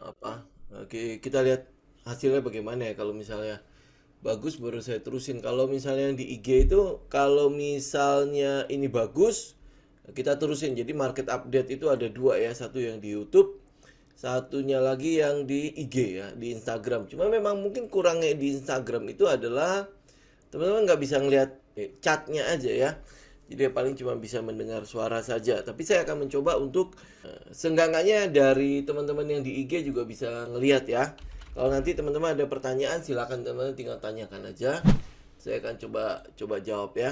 apa? Oke, kita lihat hasilnya bagaimana ya. Kalau misalnya bagus baru saya terusin. Kalau misalnya yang di IG itu kalau misalnya ini bagus kita terusin. Jadi market update itu ada dua ya, satu yang di YouTube, satunya lagi yang di IG ya, di Instagram. Cuma memang mungkin kurangnya di Instagram itu adalah teman-teman nggak bisa ngelihat chatnya aja ya. Jadi ya paling cuma bisa mendengar suara saja. Tapi saya akan mencoba untuk seenggak-enggaknya dari teman-teman yang di IG juga bisa ngelihat ya. Kalau nanti teman-teman ada pertanyaan silakan teman-teman tinggal tanyakan aja. Saya akan coba coba jawab ya.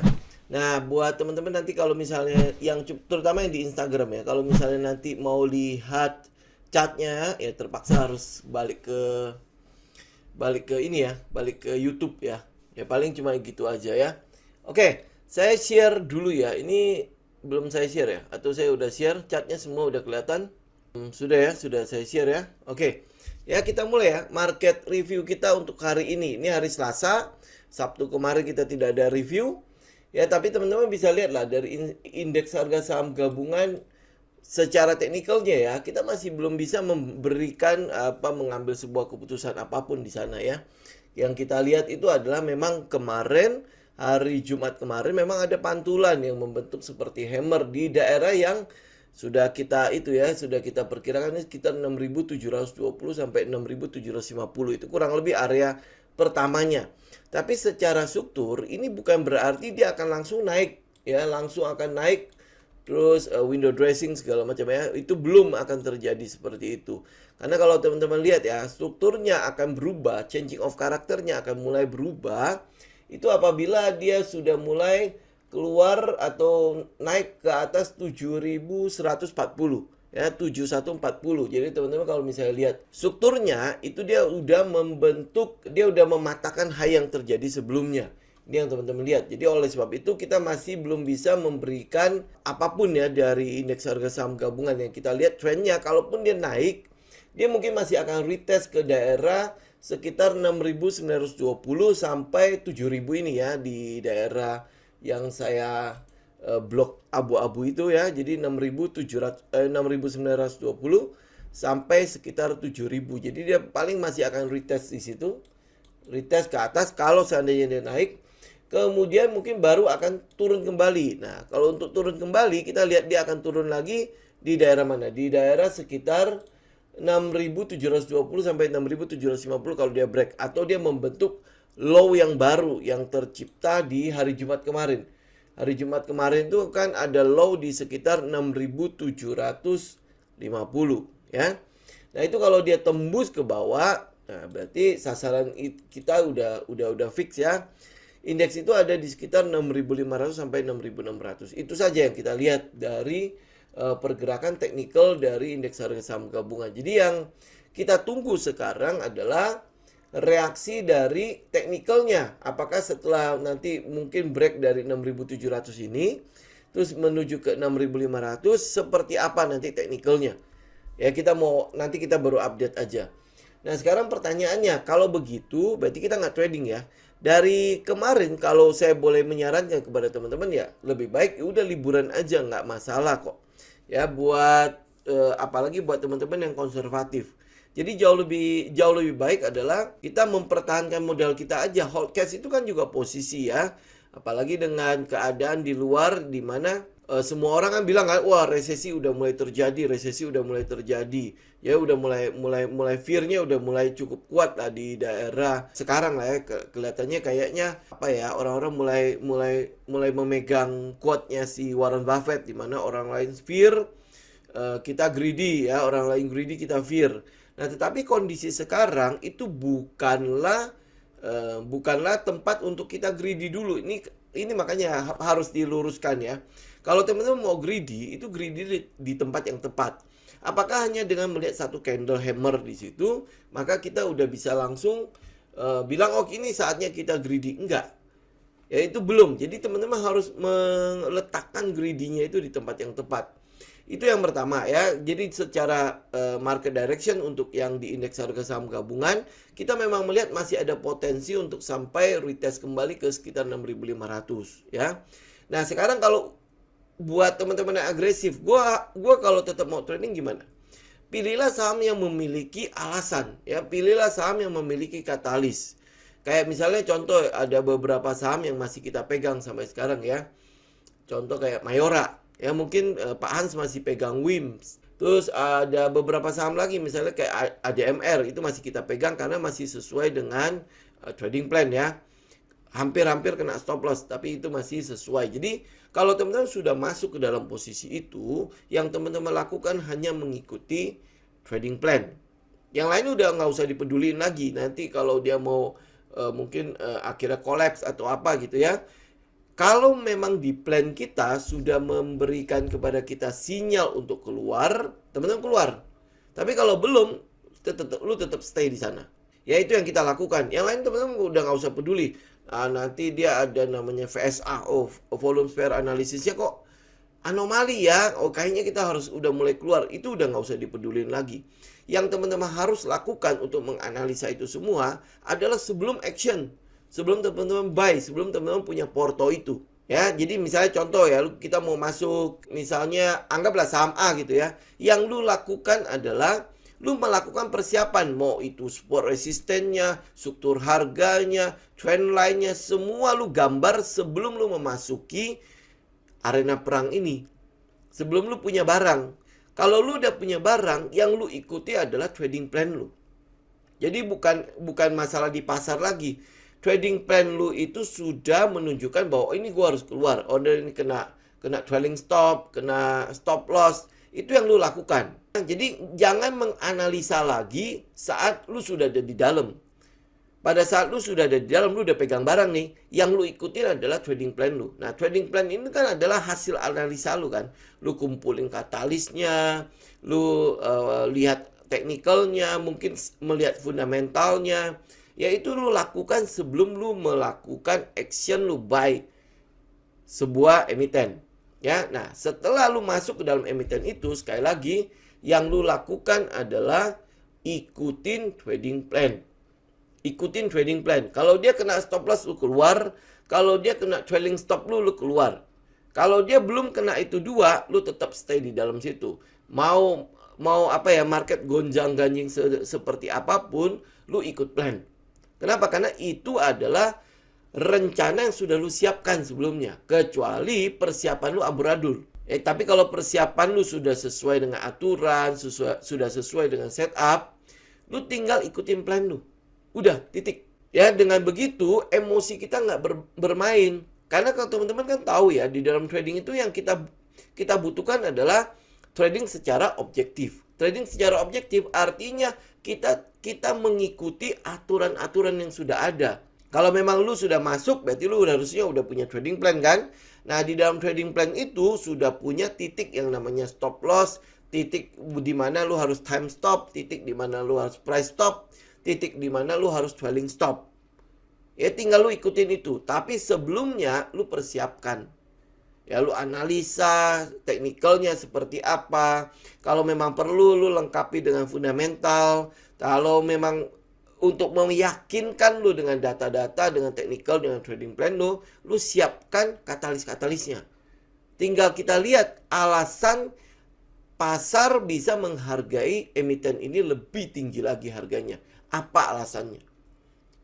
Nah, buat teman-teman nanti kalau misalnya yang terutama yang di Instagram ya, kalau misalnya nanti mau lihat chatnya ya terpaksa harus balik ke ini ya, balik ke YouTube ya. Ya paling cuma gitu aja ya. Oke, saya share dulu ya. Ini belum saya share ya, atau saya udah share chatnya semua udah kelihatan. Sudah ya, sudah saya share ya. Oke. Ya, kita mulai ya. Market review kita untuk hari ini. Ini hari Selasa. Sabtu kemarin kita tidak ada review. Ya, tapi teman-teman bisa lihat lah dari indeks harga saham gabungan secara teknikalnya ya, kita masih belum bisa memberikan mengambil sebuah keputusan apapun di sana ya. Yang kita lihat itu adalah memang kemarin hari Jumat kemarin memang ada pantulan yang membentuk seperti hammer di daerah yang sudah kita perkirakan ini sekitar 6.720 sampai 6.750 itu kurang lebih area pertamanya. Tapi secara struktur ini bukan berarti dia akan langsung naik ya, langsung akan naik terus window dressing segala macam ya, itu belum akan terjadi seperti itu. Karena kalau teman-teman lihat ya, strukturnya akan berubah, changing of karakternya akan mulai berubah itu apabila dia sudah mulai keluar atau naik ke atas 7.140 ya, 7140. Jadi teman-teman kalau misalnya lihat strukturnya itu dia udah mematahkan high yang terjadi sebelumnya. Ini yang teman-teman lihat. Jadi oleh sebab itu kita masih belum bisa memberikan apapun ya dari indeks harga saham gabungan. Yang kita lihat trennya, kalaupun dia naik, dia mungkin masih akan retest ke daerah sekitar 6.920 sampai 7.000 ini ya, di daerah yang saya blok abu-abu itu ya. Jadi 6.920 sampai sekitar 7.000. Jadi dia paling masih akan retest di situ. Retest ke atas kalau seandainya dia naik. Kemudian mungkin baru akan turun kembali. Nah, kalau untuk turun kembali kita lihat dia akan turun lagi di daerah mana? Di daerah sekitar 6.720 sampai 6.750 kalau dia break atau dia membentuk low yang baru yang tercipta di hari Jumat kemarin. Hari Jumat kemarin itu kan ada low di sekitar 6.750 ya. Nah, itu kalau dia tembus ke bawah, nah berarti sasaran kita udah fix ya. Indeks itu ada di sekitar 6.500 sampai 6.600. Itu saja yang kita lihat dari pergerakan teknikal dari indeks harga saham gabungan. Jadi yang kita tunggu sekarang adalah reaksi dari teknikalnya. Apakah setelah nanti mungkin break dari 6.700 ini terus menuju ke 6.500 seperti apa nanti teknikalnya. Ya nanti kita baru update aja. Nah sekarang pertanyaannya, kalau begitu berarti kita nggak trading ya. Dari kemarin kalau saya boleh menyarankan kepada teman-teman ya, lebih baik udah liburan aja, nggak masalah kok. Ya buat apalagi buat teman-teman yang konservatif. Jadi jauh lebih baik adalah kita mempertahankan modal kita aja. Hold cash itu kan juga posisi ya. Apalagi dengan keadaan di luar di mana semua orang kan bilang kan, wah resesi udah mulai terjadi, ya udah mulai fear-nya udah mulai cukup kuat lah di daerah sekarang lah ya. Kelihatannya kayaknya apa ya, orang-orang mulai memegang quote-nya si Warren Buffett di mana orang lain fear, kita greedy ya, orang lain greedy kita fear. Nah tetapi kondisi sekarang itu bukanlah tempat untuk kita greedy dulu. Ini makanya harus diluruskan ya. Kalau teman-teman mau greedy, itu greedy di tempat yang tepat. Apakah hanya dengan melihat satu candle hammer di situ, maka kita udah bisa langsung bilang, oh ini saatnya kita greedy? Enggak. Ya itu belum. Jadi teman-teman harus meletakkan greedy-nya itu di tempat yang tepat. Itu yang pertama ya. Jadi secara market direction untuk yang di indeks harga saham gabungan, kita memang melihat masih ada potensi untuk sampai retest kembali ke sekitar 6.500 ya. Nah, sekarang kalau buat teman-teman yang agresif, gua kalau tetap mau trading gimana? pilihlah saham yang memiliki alasan, ya, pilihlah saham yang memiliki katalis. Kayak misalnya contoh ada beberapa saham yang masih kita pegang sampai sekarang ya. Contoh kayak Mayora, ya mungkin Pak Hans masih pegang WIMS. Terus ada beberapa saham lagi misalnya kayak ADMR, itu masih kita pegang karena masih sesuai dengan trading plan ya. Hampir-hampir kena stop loss, tapi itu masih sesuai. Jadi kalau teman-teman sudah masuk ke dalam posisi itu, yang teman-teman lakukan hanya mengikuti trading plan. Yang lain udah nggak usah dipedulin lagi. Nanti kalau dia mau mungkin akhirnya collapse atau apa gitu ya. Kalau memang di plan kita sudah memberikan kepada kita sinyal untuk keluar, teman-teman keluar. Tapi kalau belum, lu tetap stay di sana. Ya itu yang kita lakukan. Yang lain teman-teman udah nggak usah peduli. Nanti dia ada namanya VSA, volume spare analisisnya kok anomali ya. Kayaknya kita harus udah mulai keluar. Itu udah nggak usah dipedulin lagi. Yang teman-teman harus lakukan untuk menganalisa itu semua adalah sebelum action. Sebelum teman-teman buy, sebelum teman-teman punya porto itu. Ya, jadi misalnya contoh ya, kita mau masuk misalnya anggaplah saham A gitu ya. Yang lu lakukan adalah lu melakukan persiapan, mau itu support resistennya, struktur harganya, trend line-nya, semua lu gambar sebelum lu memasuki arena perang ini. Sebelum lu punya barang. Kalau lu udah punya barang, yang lu ikuti adalah trading plan lu. Jadi bukan masalah di pasar lagi. Trading plan lu itu sudah menunjukkan bahwa ini gua harus keluar. Order ini kena trailing stop, kena stop loss. Itu yang lu lakukan. Jadi jangan menganalisa lagi saat lu sudah ada di dalam. Pada saat lu sudah ada di dalam, lu udah pegang barang nih, yang lu ikutin adalah trading plan lu. Nah, trading plan ini kan adalah hasil analisa lu kan. Lu kumpulin katalisnya, lu lihat teknikalnya, mungkin melihat fundamentalnya. Yaitu lu lakukan sebelum lu melakukan action lu buy sebuah emiten. Ya, nah setelah lu masuk ke dalam emiten itu, sekali lagi yang lu lakukan adalah ikutin trading plan. Ikutin trading plan. Kalau dia kena stop loss lu keluar, kalau dia kena trailing stop lu keluar. Kalau dia belum kena itu dua, lu tetap stay di dalam situ. Mau apa ya, market gonjang-ganjing seperti apapun, lu ikut plan. Kenapa? Karena itu adalah rencana yang sudah lu siapkan sebelumnya. Kecuali persiapan lu amburadul. Tapi kalau persiapan lu sudah sesuai dengan aturan, sudah sesuai dengan setup, lu tinggal ikutin plan lu. Udah, titik. Ya, dengan begitu emosi kita nggak bermain. Karena kalau teman-teman kan tahu ya, di dalam trading itu yang kita butuhkan adalah trading secara objektif. Trading secara objektif artinya kita mengikuti aturan-aturan yang sudah ada. Kalau memang lu sudah masuk, berarti lu harusnya udah punya trading plan kan? Nah, di dalam trading plan itu sudah punya titik yang namanya stop loss, titik di mana lu harus time stop, titik di mana lu harus price stop, titik di mana lu harus trailing stop. Ya tinggal lu ikutin itu. Tapi sebelumnya lu persiapkan. Ya lu analisa teknikalnya seperti apa. Kalau memang perlu lu lengkapi dengan fundamental. Kalau memang untuk meyakinkan lu dengan data-data, dengan teknikal, dengan trading plan lu siapkan katalis-katalisnya. Tinggal kita lihat alasan pasar bisa menghargai emiten ini lebih tinggi lagi harganya. Apa alasannya?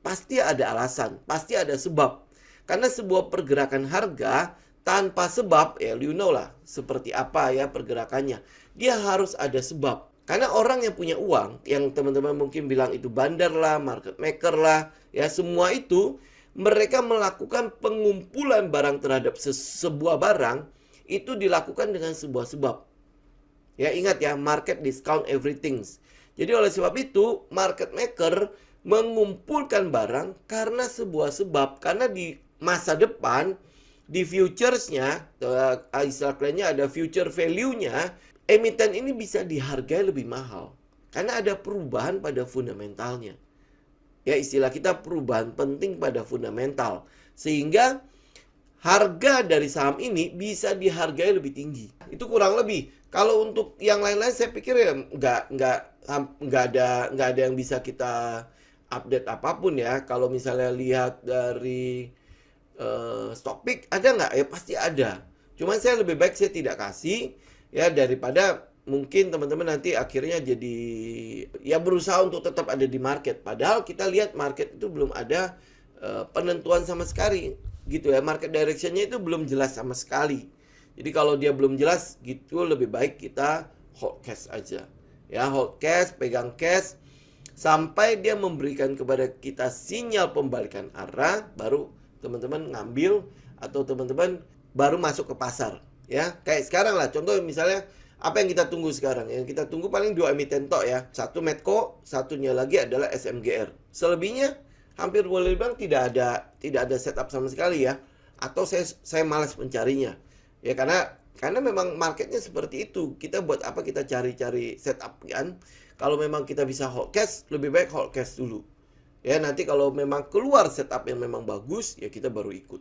Pasti ada alasan, pasti ada sebab. Karena sebuah pergerakan harga tanpa sebab, ya you know lah seperti apa ya pergerakannya. Dia harus ada sebab. Karena orang yang punya uang, yang teman-teman mungkin bilang itu bandar lah, market maker lah, ya semua itu, mereka melakukan pengumpulan barang terhadap sebuah barang, itu dilakukan dengan sebuah sebab. Ya ingat ya, market discount everything. Jadi oleh sebab itu, market maker mengumpulkan barang karena sebuah sebab. Karena di masa depan, di futuresnya, istilah kerennya ada future value-nya, emiten ini bisa dihargai lebih mahal. Karena ada perubahan pada fundamentalnya. Ya istilah kita perubahan penting pada fundamental. Sehingga harga dari saham ini bisa dihargai lebih tinggi. Itu kurang lebih. Kalau untuk yang lain-lain saya pikir ya nggak ada yang bisa kita update apapun ya. Kalau misalnya lihat dari Stockpick ada nggak? Ya pasti ada. Cuman saya lebih baik saya tidak kasih ya daripada mungkin teman-teman nanti akhirnya jadi ya berusaha untuk tetap ada di market. Padahal kita lihat market itu belum ada penentuan sama sekali gitu ya. Market directionnya itu belum jelas sama sekali. Jadi kalau dia belum jelas gitu, lebih baik kita hold cash aja. Ya, hold cash, pegang cash sampai dia memberikan kepada kita sinyal pembalikan arah, baru teman-teman ngambil atau teman-teman baru masuk ke pasar. Ya, kayak sekarang lah, contoh misalnya apa yang kita tunggu sekarang? Yang kita tunggu paling 2 emiten tok ya. Satu Medco, satunya lagi adalah SMGR. Selebihnya hampir boleh dibilang tidak ada setup sama sekali ya. Atau saya malas mencarinya. Ya karena memang marketnya seperti itu. Kita buat apa kita cari-cari setup kan? Kalau memang kita bisa hold cash, lebih baik hold cash dulu. Ya, nanti kalau memang keluar setup yang memang bagus, ya kita baru ikut.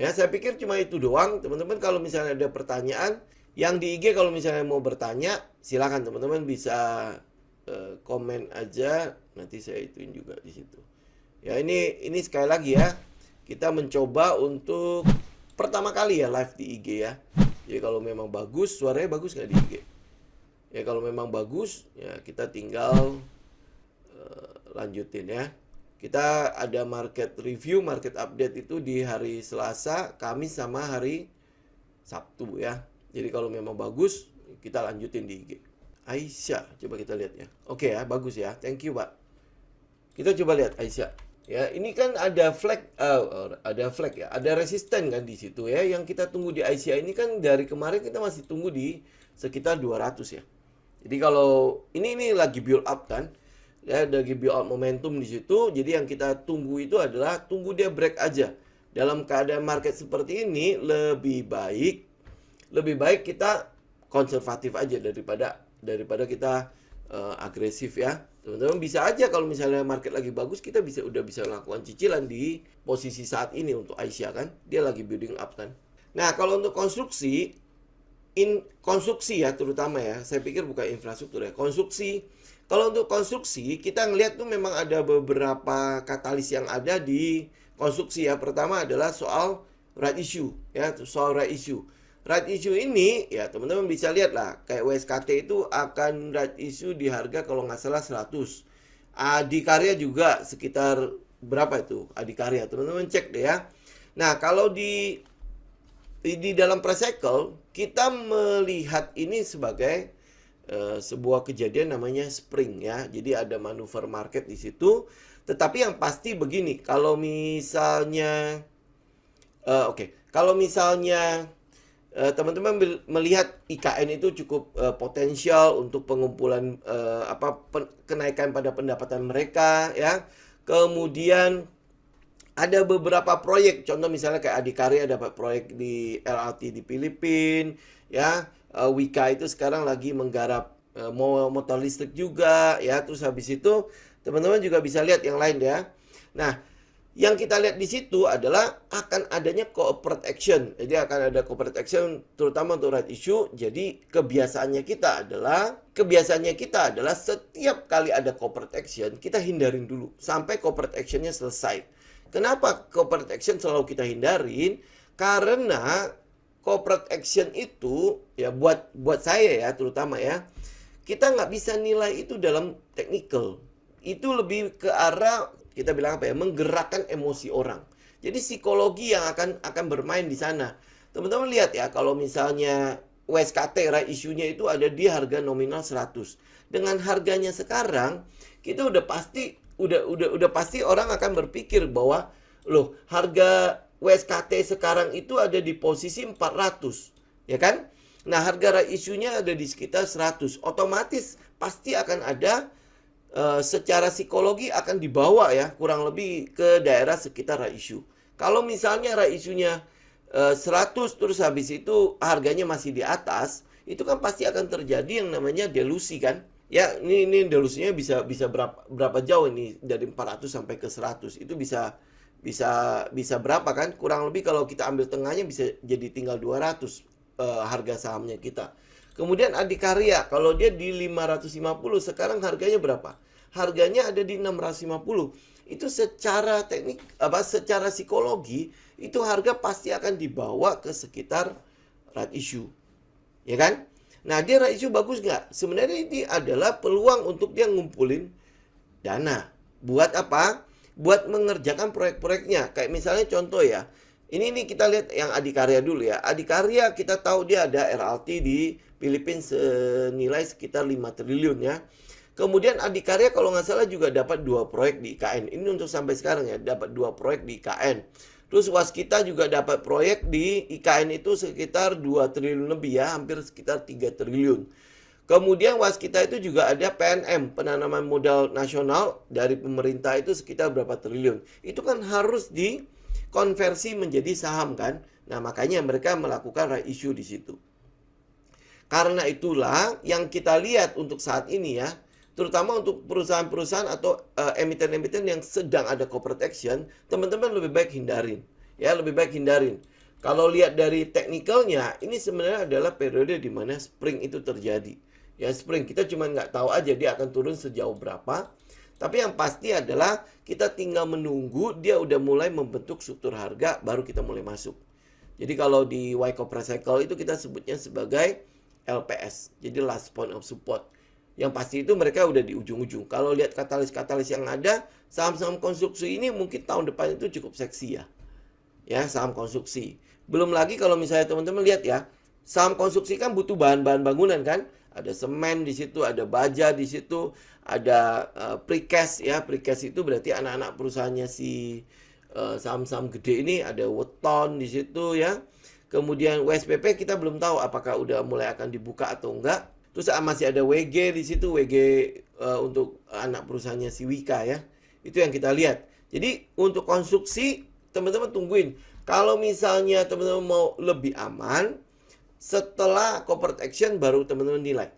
Ya, saya pikir cuma itu doang. Teman-teman kalau misalnya ada pertanyaan, yang di IG kalau misalnya mau bertanya, silakan teman-teman bisa komen aja, nanti saya ituin juga di situ. Ya, ini sekali lagi ya, kita mencoba untuk pertama kali ya live di IG ya. Jadi kalau memang bagus, suaranya bagus nggak di IG? Ya kalau memang bagus, ya kita tinggal lanjutin ya. Kita ada market review, market update itu di hari Selasa, Kamis sama hari Sabtu ya. Jadi kalau memang bagus, kita lanjutin di IG. Aisyah, coba kita lihat ya. Oke ya, bagus ya. Thank you, Pak. Kita coba lihat Aisyah. Ya, ini kan ada flag ya, ada resisten kan di situ ya. Yang kita tunggu di Aisyah ini kan dari kemarin kita masih tunggu di sekitar 200 ya. Jadi kalau ini lagi build up kan, ya lagi build up momentum di situ. Jadi yang kita tunggu itu adalah tunggu dia break aja. Dalam keadaan market seperti ini lebih baik kita konservatif aja daripada kita agresif ya. Teman-teman bisa aja kalau misalnya market lagi bagus, kita udah bisa lakukan cicilan di posisi saat ini untuk Aisyah kan. Dia lagi building up kan. Nah, kalau untuk konstruksi ya terutama ya, saya pikir bukan infrastruktur ya, konstruksi. Kalau untuk konstruksi, kita ngelihat tuh memang ada beberapa katalis yang ada di konstruksi ya. Pertama adalah soal right issue ya, soal right issue. Right issue ini ya teman-teman bisa lihat lah, kayak WSKT itu akan right issue di harga kalau nggak salah 100. Adikarya juga sekitar berapa itu Adikarya, teman-teman cek deh ya. Nah kalau di dalam pre-cycle kita melihat ini sebagai sebuah kejadian namanya spring ya. Jadi ada manuver market di situ. Tetapi yang pasti begini, kalau misalnya kalau misalnya teman-teman melihat IKN itu cukup potensial untuk pengumpulan kenaikan pada pendapatan mereka ya. Kemudian ada beberapa proyek, contoh misalnya kayak Adikarya dapat proyek di LRT di Filipina ya. Wika itu sekarang lagi menggarap motor listrik juga ya. Terus habis itu teman-teman juga bisa lihat yang lain ya. Nah, yang kita lihat di situ adalah akan adanya corporate action. Jadi akan ada corporate action terutama untuk right issue. Jadi kebiasaannya kita adalah setiap kali ada corporate action, kita hindarin dulu sampai corporate actionnya selesai. Kenapa corporate action selalu kita hindarin? Karena corporate action itu ya buat saya ya terutama ya, kita nggak bisa nilai itu dalam technical. Itu lebih ke arah kita bilang apa ya, menggerakkan emosi orang. Jadi psikologi yang akan bermain di sana. Teman-teman lihat ya, kalau misalnya WSKT right issue-nya itu ada di harga nominal 100. Dengan harganya sekarang, kita udah pasti orang akan berpikir bahwa loh, harga WSKT sekarang itu ada di posisi 400, ya kan? Nah, harga right issue-nya ada di sekitar 100. Otomatis pasti akan ada secara psikologi akan dibawa ya kurang lebih ke daerah sekitar right issue. Kalau misalnya right issue-nya 100 terus habis itu harganya masih di atas, itu kan pasti akan terjadi yang namanya delusi kan. Ya, ini delusinya bisa berapa jauh ini dari 400 sampai ke 100. Itu bisa berapa kan? Kurang lebih kalau kita ambil tengahnya bisa jadi tinggal 200 harga sahamnya kita. Kemudian Adikarya, kalau dia di 550, sekarang harganya berapa? Harganya ada di 650. Itu secara teknik, secara psikologi, itu harga pasti akan dibawa ke sekitar right issue. Ya kan? Nah, dia right issue bagus nggak? Sebenarnya ini adalah peluang untuk dia ngumpulin dana. Buat apa? Buat mengerjakan proyek-proyeknya. Kayak misalnya contoh ya, ini kita lihat yang Adikarya dulu ya. Adikarya kita tahu dia ada RLT di Filipina senilai sekitar 5 triliun ya. Kemudian Adikarya kalau nggak salah juga dapat 2 proyek di IKN. Ini untuk sampai sekarang ya, dapat 2 proyek di IKN. Terus Waskita juga dapat proyek di IKN itu sekitar 2 triliun lebih ya, hampir sekitar 3 triliun. Kemudian Waskita itu juga ada PNM, penanaman modal nasional dari pemerintah itu sekitar berapa triliun. Itu kan harus dikonversi menjadi saham kan. Nah, makanya mereka melakukan right issue di situ. Karena itulah yang kita lihat untuk saat ini ya, terutama untuk perusahaan-perusahaan atau emiten-emiten yang sedang ada corporate action, teman-teman lebih baik hindarin. Ya, lebih baik hindarin. Kalau lihat dari teknikalnya, ini sebenarnya adalah periode di mana spring itu terjadi. Ya, spring kita cuma nggak tahu aja dia akan turun sejauh berapa. Tapi yang pasti adalah kita tinggal menunggu dia udah mulai membentuk struktur harga, baru kita mulai masuk. Jadi kalau di Y Corporate Cycle itu kita sebutnya sebagai LPS. Jadi last point of support. Yang pasti itu mereka udah di ujung-ujung. Kalau lihat katalis-katalis yang ada, saham-saham konstruksi ini mungkin tahun depan itu cukup seksi ya. Ya, saham konstruksi. Belum lagi kalau misalnya teman-teman lihat ya, saham konstruksi kan butuh bahan-bahan bangunan kan? Ada semen di situ, ada baja di situ, ada precast ya. Precast itu berarti anak-anak perusahaannya si saham-saham gede ini, ada weton di situ ya. Kemudian WSPP kita belum tahu apakah udah mulai akan dibuka atau enggak. Terus masih ada WG di situ, WG untuk anak perusahaannya si Wika ya. Itu yang kita lihat. Jadi untuk konstruksi teman-teman tungguin. Kalau misalnya teman-teman mau lebih aman, setelah corporate action baru teman-teman nilai.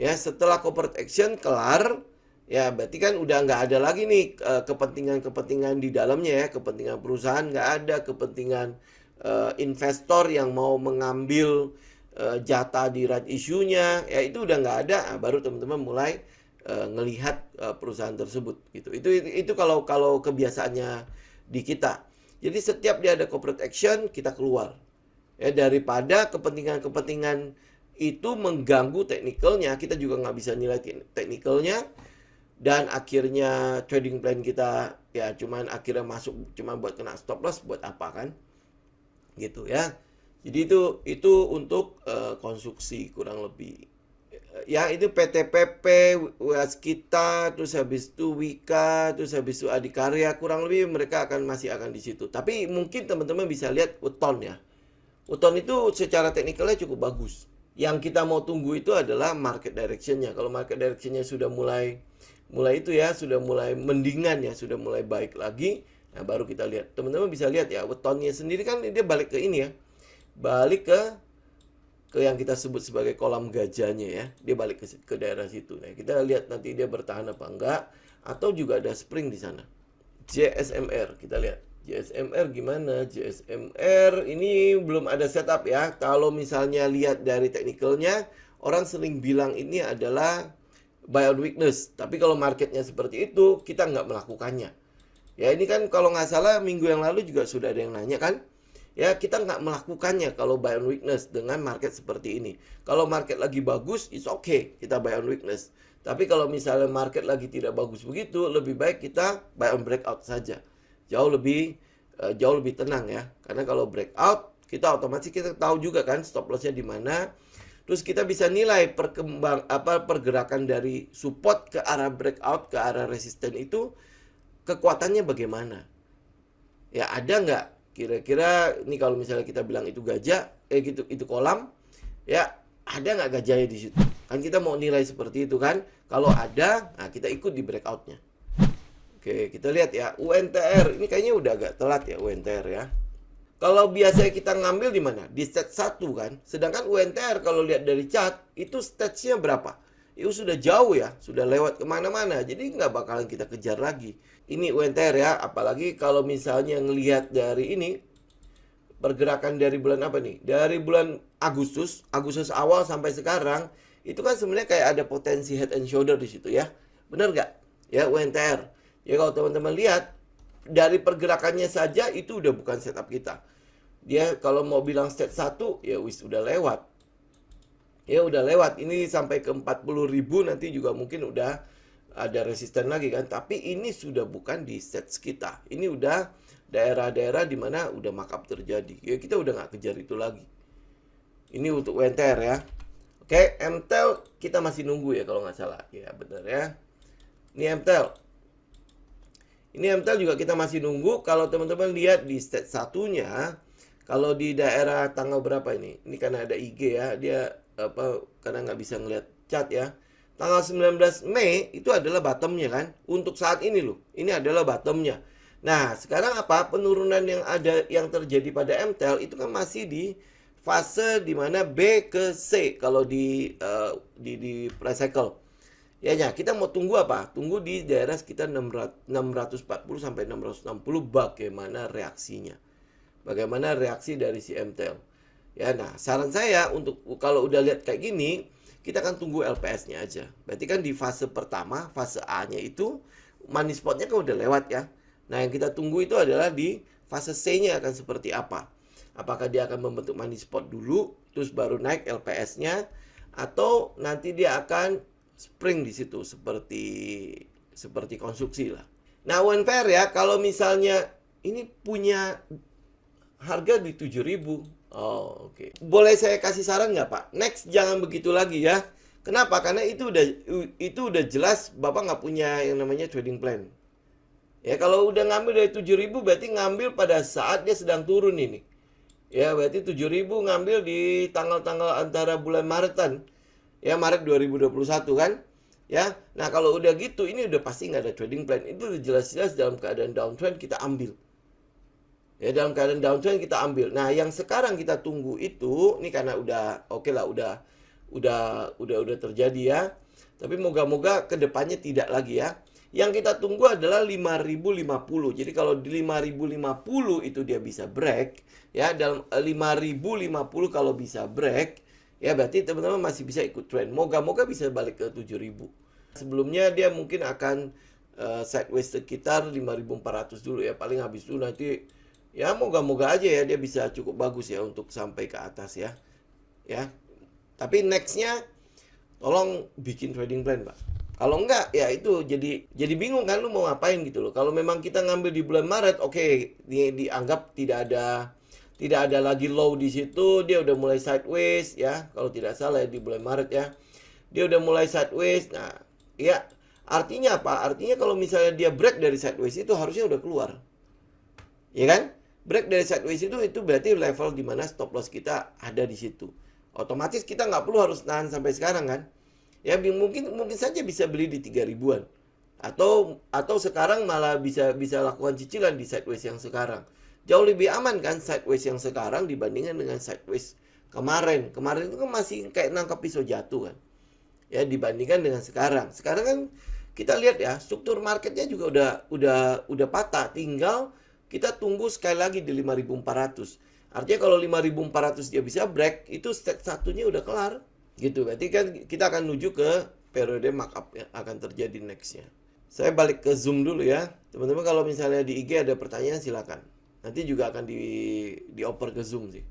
Ya, setelah corporate action kelar, ya berarti kan udah nggak ada lagi nih kepentingan-kepentingan di dalamnya ya, kepentingan perusahaan nggak ada, kepentingan investor yang mau mengambil jatah di right issue-nya, ya itu udah nggak ada, baru teman-teman mulai ngelihat perusahaan tersebut gitu. Itu kalau kebiasaannya di kita. Jadi setiap dia ada corporate action kita keluar. Ya, daripada kepentingan-kepentingan itu mengganggu teknikalnya, kita juga nggak bisa nilai teknikalnya, dan akhirnya trading plan kita ya cuman akhirnya masuk cuma buat kena stop loss, buat apa kan gitu ya. Jadi itu untuk konstruksi kurang lebih ya. Itu PTPP, Waskita, terus habis itu Wika, terus habis itu Adikarya, kurang lebih mereka masih akan di situ. Tapi mungkin teman-teman bisa lihat weton ya. Weton itu secara teknikalnya cukup bagus. Yang kita mau tunggu itu adalah market direction-nya. Kalau market direction-nya sudah mulai itu ya, sudah mulai mendingan ya, sudah mulai baik lagi, nah baru kita lihat. Teman-teman bisa lihat ya, wetonnya sendiri kan dia balik ke ini ya. Balik ke yang kita sebut sebagai kolam gajahnya ya. Dia balik ke daerah situ. Nah, kita lihat nanti dia bertahan apa enggak, atau juga ada spring di sana. JSMR kita lihat. JSMR gimana? JSMR ini belum ada setup ya. Kalau misalnya lihat dari teknikalnya, orang sering bilang ini adalah buy on weakness. Tapi kalau marketnya seperti itu, kita nggak melakukannya. Ya ini kan kalau nggak salah minggu yang lalu juga sudah ada yang nanya kan. Ya kita nggak melakukannya kalau buy on weakness dengan market seperti ini. Kalau market lagi bagus, it's okay kita buy on weakness. Tapi kalau misalnya market lagi tidak bagus begitu, lebih baik kita buy on breakout saja. Jauh lebih tenang ya. Karena kalau breakout, kita otomatis kita tahu juga kan stop loss-nya di mana. Terus kita bisa nilai pergerakan dari support ke arah breakout, ke arah resisten itu kekuatannya bagaimana. Ya ada nggak kira-kira ini kalau misalnya kita bilang itu gajah, itu kolam, ya ada nggak gajahnya di situ? Kan kita mau nilai seperti itu kan. Kalau ada, nah kita ikut di breakout-nya. Oke, kita lihat ya, UNTR. Ini kayaknya udah agak telat ya UNTR ya. Kalau biasanya kita ngambil di mana? Di stage 1 kan. Sedangkan UNTR kalau lihat dari chart, itu stage-nya berapa? Itu sudah jauh ya, sudah lewat kemana-mana. Jadi nggak bakalan kita kejar lagi. Ini UNTR ya, apalagi kalau misalnya ngelihat dari ini, pergerakan dari bulan apa nih? Dari bulan Agustus awal sampai sekarang, itu kan sebenarnya kayak ada potensi head and shoulder di situ ya. Benar nggak? Ya UNTR. Ya kalau teman-teman lihat dari pergerakannya saja itu udah bukan setup kita. Dia kalau mau bilang stage 1 ya wis udah lewat. Ya udah lewat. Ini sampai ke 40.000 nanti juga mungkin udah ada resisten lagi kan. Tapi ini sudah bukan di sets kita. Ini udah daerah-daerah di mana udah markup terjadi. Ya kita udah nggak kejar itu lagi. Ini untuk WNTR ya. Oke, MTEL kita masih nunggu ya kalau nggak salah. Ya benar ya. Ini MTEL. Ini MTEL juga kita masih nunggu. Kalau teman-teman lihat di stage satunya, kalau di daerah tanggal berapa ini? Ini karena ada IG ya, dia karena nggak bisa ngeliat chart ya. Tanggal 19 Mei itu adalah bottomnya kan. Untuk saat ini loh, ini adalah bottomnya. Nah, sekarang apa? Penurunan yang terjadi pada MTEL itu kan masih di fase dimana B ke C kalau di price cycle. Ya, kita mau tunggu apa? Tunggu di daerah sekitar 640 sampai 660 bagaimana reaksinya. Bagaimana reaksi dari si MTEL. Ya, nah saran saya untuk kalau udah lihat kayak gini, kita akan tunggu LPS-nya aja. Berarti kan di fase pertama, fase A-nya itu money spot-nya kan udah lewat ya. Nah, yang kita tunggu itu adalah di fase C-nya akan seperti apa. Apakah dia akan membentuk money spot dulu, terus baru naik LPS-nya, atau nanti dia akan spring di situ seperti konstruksi lah. Nah, WNPR ya, kalau misalnya ini punya harga di 7.000. Oh, oke. Boleh saya kasih saran nggak, Pak? Next jangan begitu lagi ya. Kenapa? Karena itu udah jelas Bapak nggak punya yang namanya trading plan. Ya, kalau udah ngambil dari 7.000 berarti ngambil pada saat dia sedang turun ini. Ya, berarti 7.000 ngambil di tanggal-tanggal antara bulan Maretan. Ya, Maret 2021 kan. Ya, nah kalau udah gitu ini udah pasti nggak ada trading plan. Itu udah jelas-jelas dalam keadaan downtrend kita ambil. Ya, dalam keadaan downtrend kita ambil. Nah, yang sekarang kita tunggu itu, ini karena udah oke lah, udah terjadi ya. Tapi moga-moga kedepannya tidak lagi ya. Yang kita tunggu adalah 5.050. Jadi kalau di 5.050 itu dia bisa break, ya dalam 5.050 kalau bisa break, ya berarti teman-teman masih bisa ikut trend. Moga-moga bisa balik ke 7.000. Sebelumnya dia mungkin akan sideways sekitar 5.400 dulu ya. Paling habis itu nanti ya moga-moga aja ya dia bisa cukup bagus ya untuk sampai ke atas ya. Ya. Tapi nextnya tolong bikin trading plan, Pak. Kalau enggak ya itu jadi bingung kan lu mau ngapain gitu loh. Kalau memang kita ngambil di bulan Maret, oke, dianggap tidak ada lagi low di situ, dia udah mulai sideways ya. Kalau tidak salah ya di bulan Maret ya. Dia udah mulai sideways. Nah, ya artinya apa? Artinya kalau misalnya dia break dari sideways itu harusnya udah keluar. Ya kan? Break dari sideways itu berarti level di mana stop loss kita ada di situ. Otomatis kita nggak perlu harus nahan sampai sekarang kan? Ya mungkin saja bisa beli di 3.000-an. Atau sekarang malah bisa lakukan cicilan di sideways yang sekarang. Jauh lebih aman kan sideways yang sekarang dibandingkan dengan sideways kemarin. Kemarin itu kan masih kayak nangkap pisau jatuh kan. Ya dibandingkan dengan sekarang. Sekarang kan kita lihat ya, struktur marketnya juga udah patah. Tinggal kita tunggu sekali lagi di 5.400. Artinya kalau 5.400 dia bisa break, itu stage satunya udah kelar. Gitu, berarti kan kita akan menuju ke periode markup yang akan terjadi nextnya. Saya balik ke Zoom dulu ya. Teman-teman kalau misalnya di IG ada pertanyaan silakan. Nanti juga akan dioper ke Zoom sih.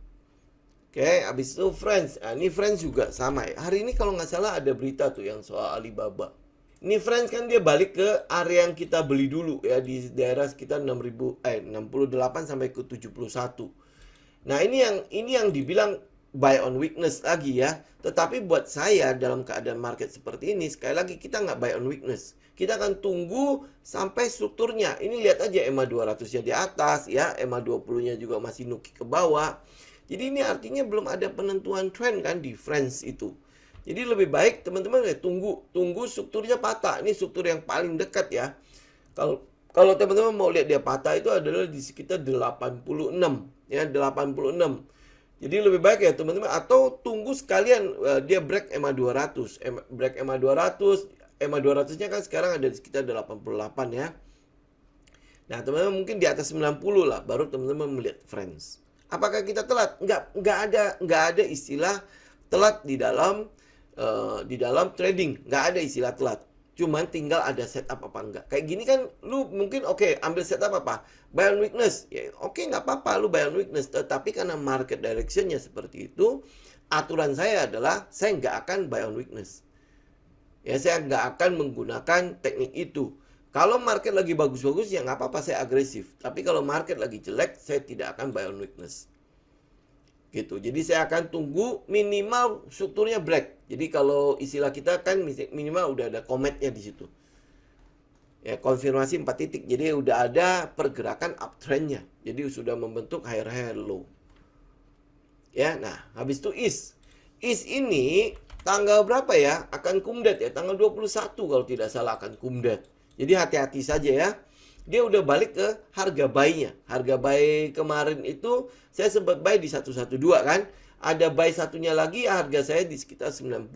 Oke, habis itu Friends. Nah, ini Friends juga sama ya. Hari ini kalau nggak salah ada berita tuh yang soal Alibaba. Ini Friends kan dia balik ke area yang kita beli dulu ya di daerah sekitar 68 sampai ke 71. Nah, ini yang dibilang buy on weakness lagi ya. Tetapi buat saya dalam keadaan market seperti ini, sekali lagi kita nggak buy on weakness. Kita akan tunggu sampai strukturnya. Ini lihat aja EMA 200-nya di atas ya, EMA 20-nya juga masih nuki ke bawah. Jadi ini artinya belum ada penentuan trend kan di Friends itu. Jadi lebih baik teman-teman ya tunggu strukturnya patah. Ini struktur yang paling dekat ya. Kalau teman-teman mau lihat dia patah itu adalah di sekitar 86 ya, 86. Jadi lebih baik ya teman-teman atau tunggu sekalian dia break EMA 200. Break EMA 200, EMA 200-nya kan sekarang ada di sekitar 88 ya. Nah, teman-teman mungkin di atas 90 lah baru teman-teman melihat Friends. Apakah kita telat? Nggak ada istilah telat di dalam trading. Nggak ada istilah telat. Cuman tinggal ada setup apa enggak. Kayak gini kan lu mungkin oke, ambil setup apa? Buy on weakness. Ya oke, nggak apa-apa lu buy on weakness. Tetapi karena market directionnya seperti itu, aturan saya adalah saya nggak akan buy on weakness. Ya, saya nggak akan menggunakan teknik itu. Kalau market lagi bagus-bagus ya nggak apa-apa saya agresif. Tapi kalau market lagi jelek, saya tidak akan buy on weakness. Gitu. Jadi saya akan tunggu minimal strukturnya break. Jadi kalau istilah kita kan minimal udah ada kometnya di situ. Ya, konfirmasi 4 titik. Jadi udah ada pergerakan uptrendnya. Jadi sudah membentuk higher low. Ya, nah habis itu is. Is ini tanggal berapa ya? Akan kumdat ya, tanggal 21 kalau tidak salah akan kumdat. Jadi hati-hati saja ya. Dia udah balik ke harga buy-nya. Harga buy kemarin itu saya sempat buy di 112 kan. Ada buy satunya lagi harga saya di sekitar 90.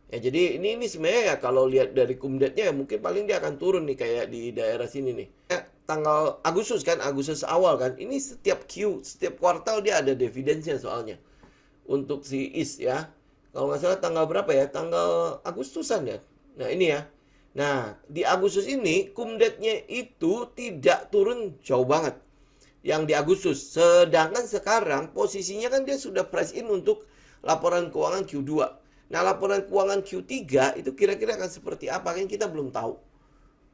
Ya, jadi ini sebenarnya ya kalau lihat dari kumdatnya mungkin paling dia akan turun nih kayak di daerah sini nih. Ya, tanggal Agustus kan, Agustus awal kan. Ini setiap setiap kuartal dia ada dividendnya soalnya. Untuk si IS ya. Kalau nggak salah tanggal berapa ya? Tanggal Agustusan ya. Nah ini ya. Nah, di Agustus ini kumdatnya itu tidak turun jauh banget yang di Agustus. Sedangkan sekarang posisinya kan dia sudah price in untuk laporan keuangan Q2. Nah, laporan keuangan Q3 itu kira-kira akan seperti apa kan kita belum tahu.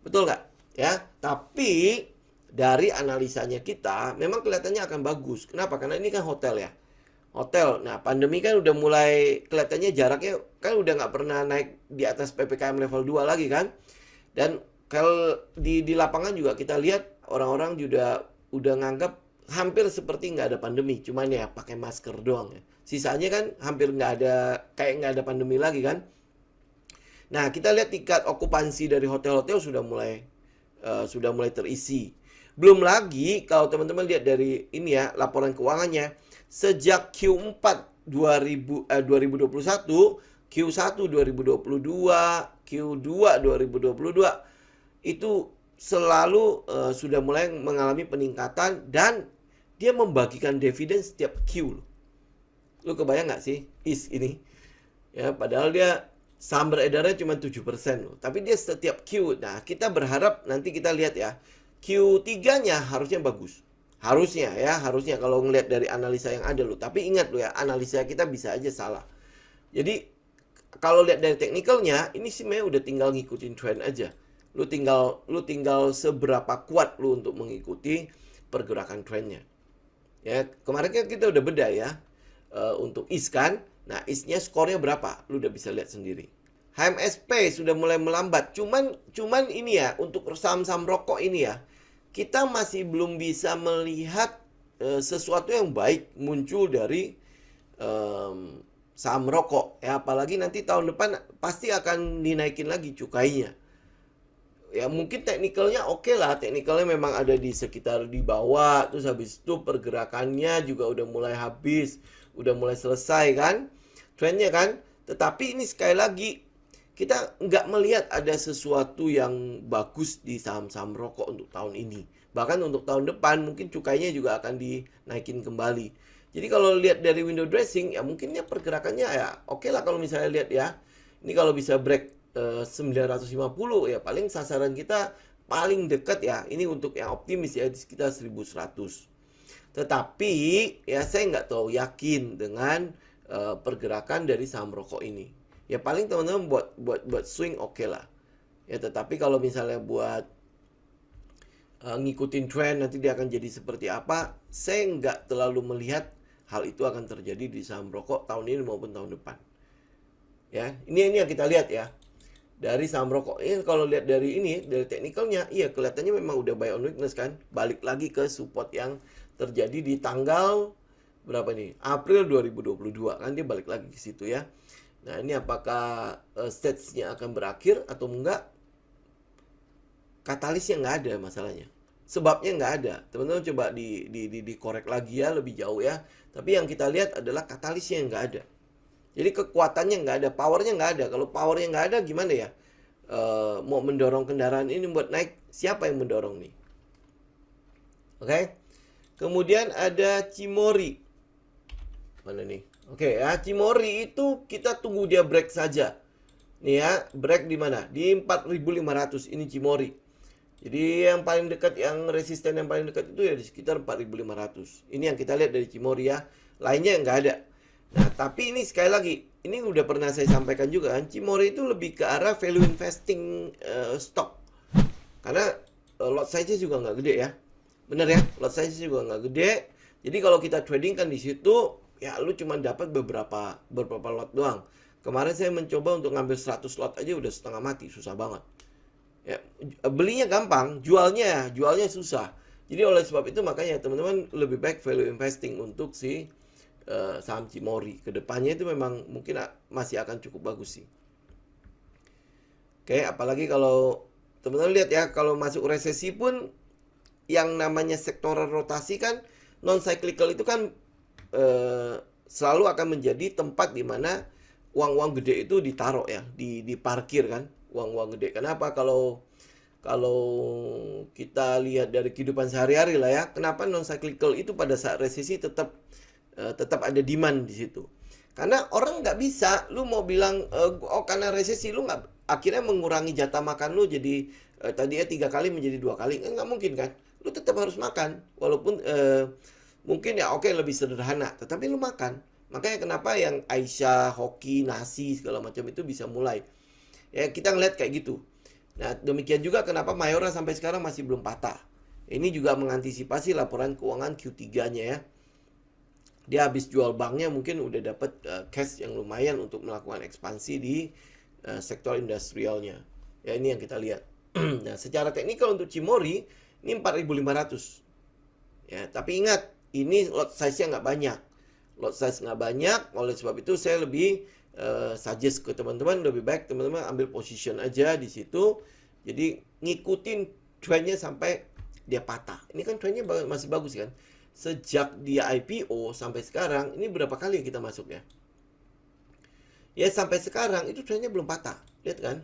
Betul nggak? Ya, tapi dari analisanya kita memang kelihatannya akan bagus. Kenapa? Karena ini kan hotel ya. Hotel. Nah, pandemi kan udah mulai kelihatannya jaraknya kan udah nggak pernah naik di atas PPKM level 2 lagi kan. Dan kalau di lapangan juga kita lihat orang-orang juga udah nganggap hampir seperti nggak ada pandemi. Cuman ya pakai masker doang ya. Sisanya kan hampir nggak ada, kayak nggak ada pandemi lagi kan. Nah, kita lihat tingkat okupansi dari hotel-hotel sudah mulai terisi. Belum lagi kalau teman-teman lihat dari ini ya laporan keuangannya. Sejak Q4 2021, Q1 2022, Q2 2022 itu selalu sudah mulai mengalami peningkatan dan dia membagikan dividen setiap Q. Lu kebayang nggak sih IS ini? Ya, padahal dia saham beredarnya cuma 7% loh. Tapi dia setiap Q. Nah, kita berharap nanti kita lihat ya. Q3-nya harusnya bagus. Harusnya kalau ngelihat dari analisa yang ada loh. Tapi ingat loh ya, analisa kita bisa aja salah. Jadi kalau lihat dari teknikalnya, ini sih sebenarnya udah tinggal ngikutin trend aja. Lu tinggal seberapa kuat lu untuk mengikuti pergerakan trendnya. Ya, kemarin kan kita udah beda ya untuk IS kan. Nah, IS-nya skornya berapa? Lu udah bisa lihat sendiri. HMSP sudah mulai melambat. Cuman ini ya, untuk saham-saham rokok ini ya, kita masih belum bisa melihat sesuatu yang baik muncul dari saham rokok. Ya, apalagi nanti tahun depan pasti akan dinaikin lagi cukainya. Ya mungkin teknikalnya oke lah. Teknikalnya memang ada di sekitar di bawah. Terus habis itu pergerakannya juga udah mulai habis. Udah mulai selesai kan. Trendnya kan. Tetapi ini sekali lagi kita nggak melihat ada sesuatu yang bagus di saham-saham rokok untuk tahun ini. Bahkan untuk tahun depan mungkin cukainya juga akan dinaikin kembali. Jadi kalau lihat dari window dressing ya mungkinnya pergerakannya ya oke lah kalau misalnya lihat ya. Ini kalau bisa break 950 ya paling sasaran kita paling dekat ya. Ini untuk yang optimis ya di sekitar 1100. Tetapi ya saya nggak tahu yakin dengan pergerakan dari saham rokok ini. Ya paling teman-teman buat swing oke lah. Ya tetapi kalau misalnya buat ngikutin trend nanti dia akan jadi seperti apa, saya nggak terlalu melihat hal itu akan terjadi di saham rokok tahun ini maupun tahun depan. Ya, ini yang kita lihat ya. Dari saham rokok ini kalau lihat dari teknikalnya, iya kelihatannya memang udah buy on weakness kan. Balik lagi ke support yang terjadi di tanggal berapa nih? April 2022 kan dia balik lagi ke situ ya. Nah, ini apakah stage-nya akan berakhir atau enggak? Katalisnya nggak ada masalahnya. Sebabnya nggak ada. Teman-teman coba dikorek lagi ya lebih jauh ya. Tapi yang kita lihat adalah katalisnya yang nggak ada. Jadi kekuatannya nggak ada, powernya nggak ada. Kalau powernya nggak ada gimana ya? Mau mendorong kendaraan ini buat naik, siapa yang mendorong nih? Oke. Kemudian ada Cimori. Mana nih? Oke ya, Cimori itu kita tunggu dia break saja. Nih ya, break di mana? Di 4.500 ini Cimori. Jadi yang paling dekat, yang resisten yang paling dekat itu ya di sekitar 4.500. Ini yang kita lihat dari Cimori ya. Lainnya nggak ada. Nah, tapi ini sekali lagi, ini udah pernah saya sampaikan juga kan, Cimori itu lebih ke arah value investing stock. Karena lot size-nya juga nggak gede ya. Bener ya, lot size-nya juga nggak gede. Jadi kalau kita trading kan di situ, ya lu cuma dapat beberapa lot doang. Kemarin saya mencoba untuk ngambil 100 lot aja udah setengah mati, susah banget. Ya, belinya gampang, jualnya susah. Jadi oleh sebab itu makanya teman-teman lebih baik value investing untuk si saham Cimori. Kedepannya itu memang mungkin masih akan cukup bagus sih. Oke, apalagi kalau teman-teman lihat ya, kalau masuk resesi pun yang namanya sektoral rotasi kan non cyclical itu kan selalu akan menjadi tempat di mana uang-uang gede itu ditaruh ya, diparkir kan, uang-uang gede. Kenapa kalau kita lihat dari kehidupan sehari-hari lah ya, kenapa non cyclical itu pada saat resesi tetap ada demand di situ. Karena orang nggak bisa, lu mau bilang oh karena resesi lu nggak akhirnya mengurangi jatah makan lu jadi tadinya 3 kali menjadi 2 kali, nggak mungkin kan? Lu tetap harus makan, walaupun mungkin ya oke lebih sederhana, tetapi lu makan. Makanya kenapa yang Aisyah, hoki, nasi segala macam itu bisa mulai. Ya kita ngeliat kayak gitu. Nah demikian juga kenapa Mayora sampai sekarang masih belum patah. Ini juga mengantisipasi laporan keuangan Q3-nya ya. Dia habis jual banknya mungkin udah dapat cash yang lumayan untuk melakukan ekspansi di sektor industrialnya. Ya ini yang kita lihat. Nah secara teknikal untuk Cimori ini 4.500. Ya tapi ingat ini lot size-nya nggak banyak. Lot size nggak banyak, oleh sebab itu saya lebih suggest ke teman-teman lebih baik teman-teman ambil position aja di situ. Jadi ngikutin trendnya sampai dia patah. Ini kan trendnya masih bagus kan. Sejak dia IPO sampai sekarang ini berapa kali kita masuk ya? Ya sampai sekarang itu trendnya belum patah. Lihat kan?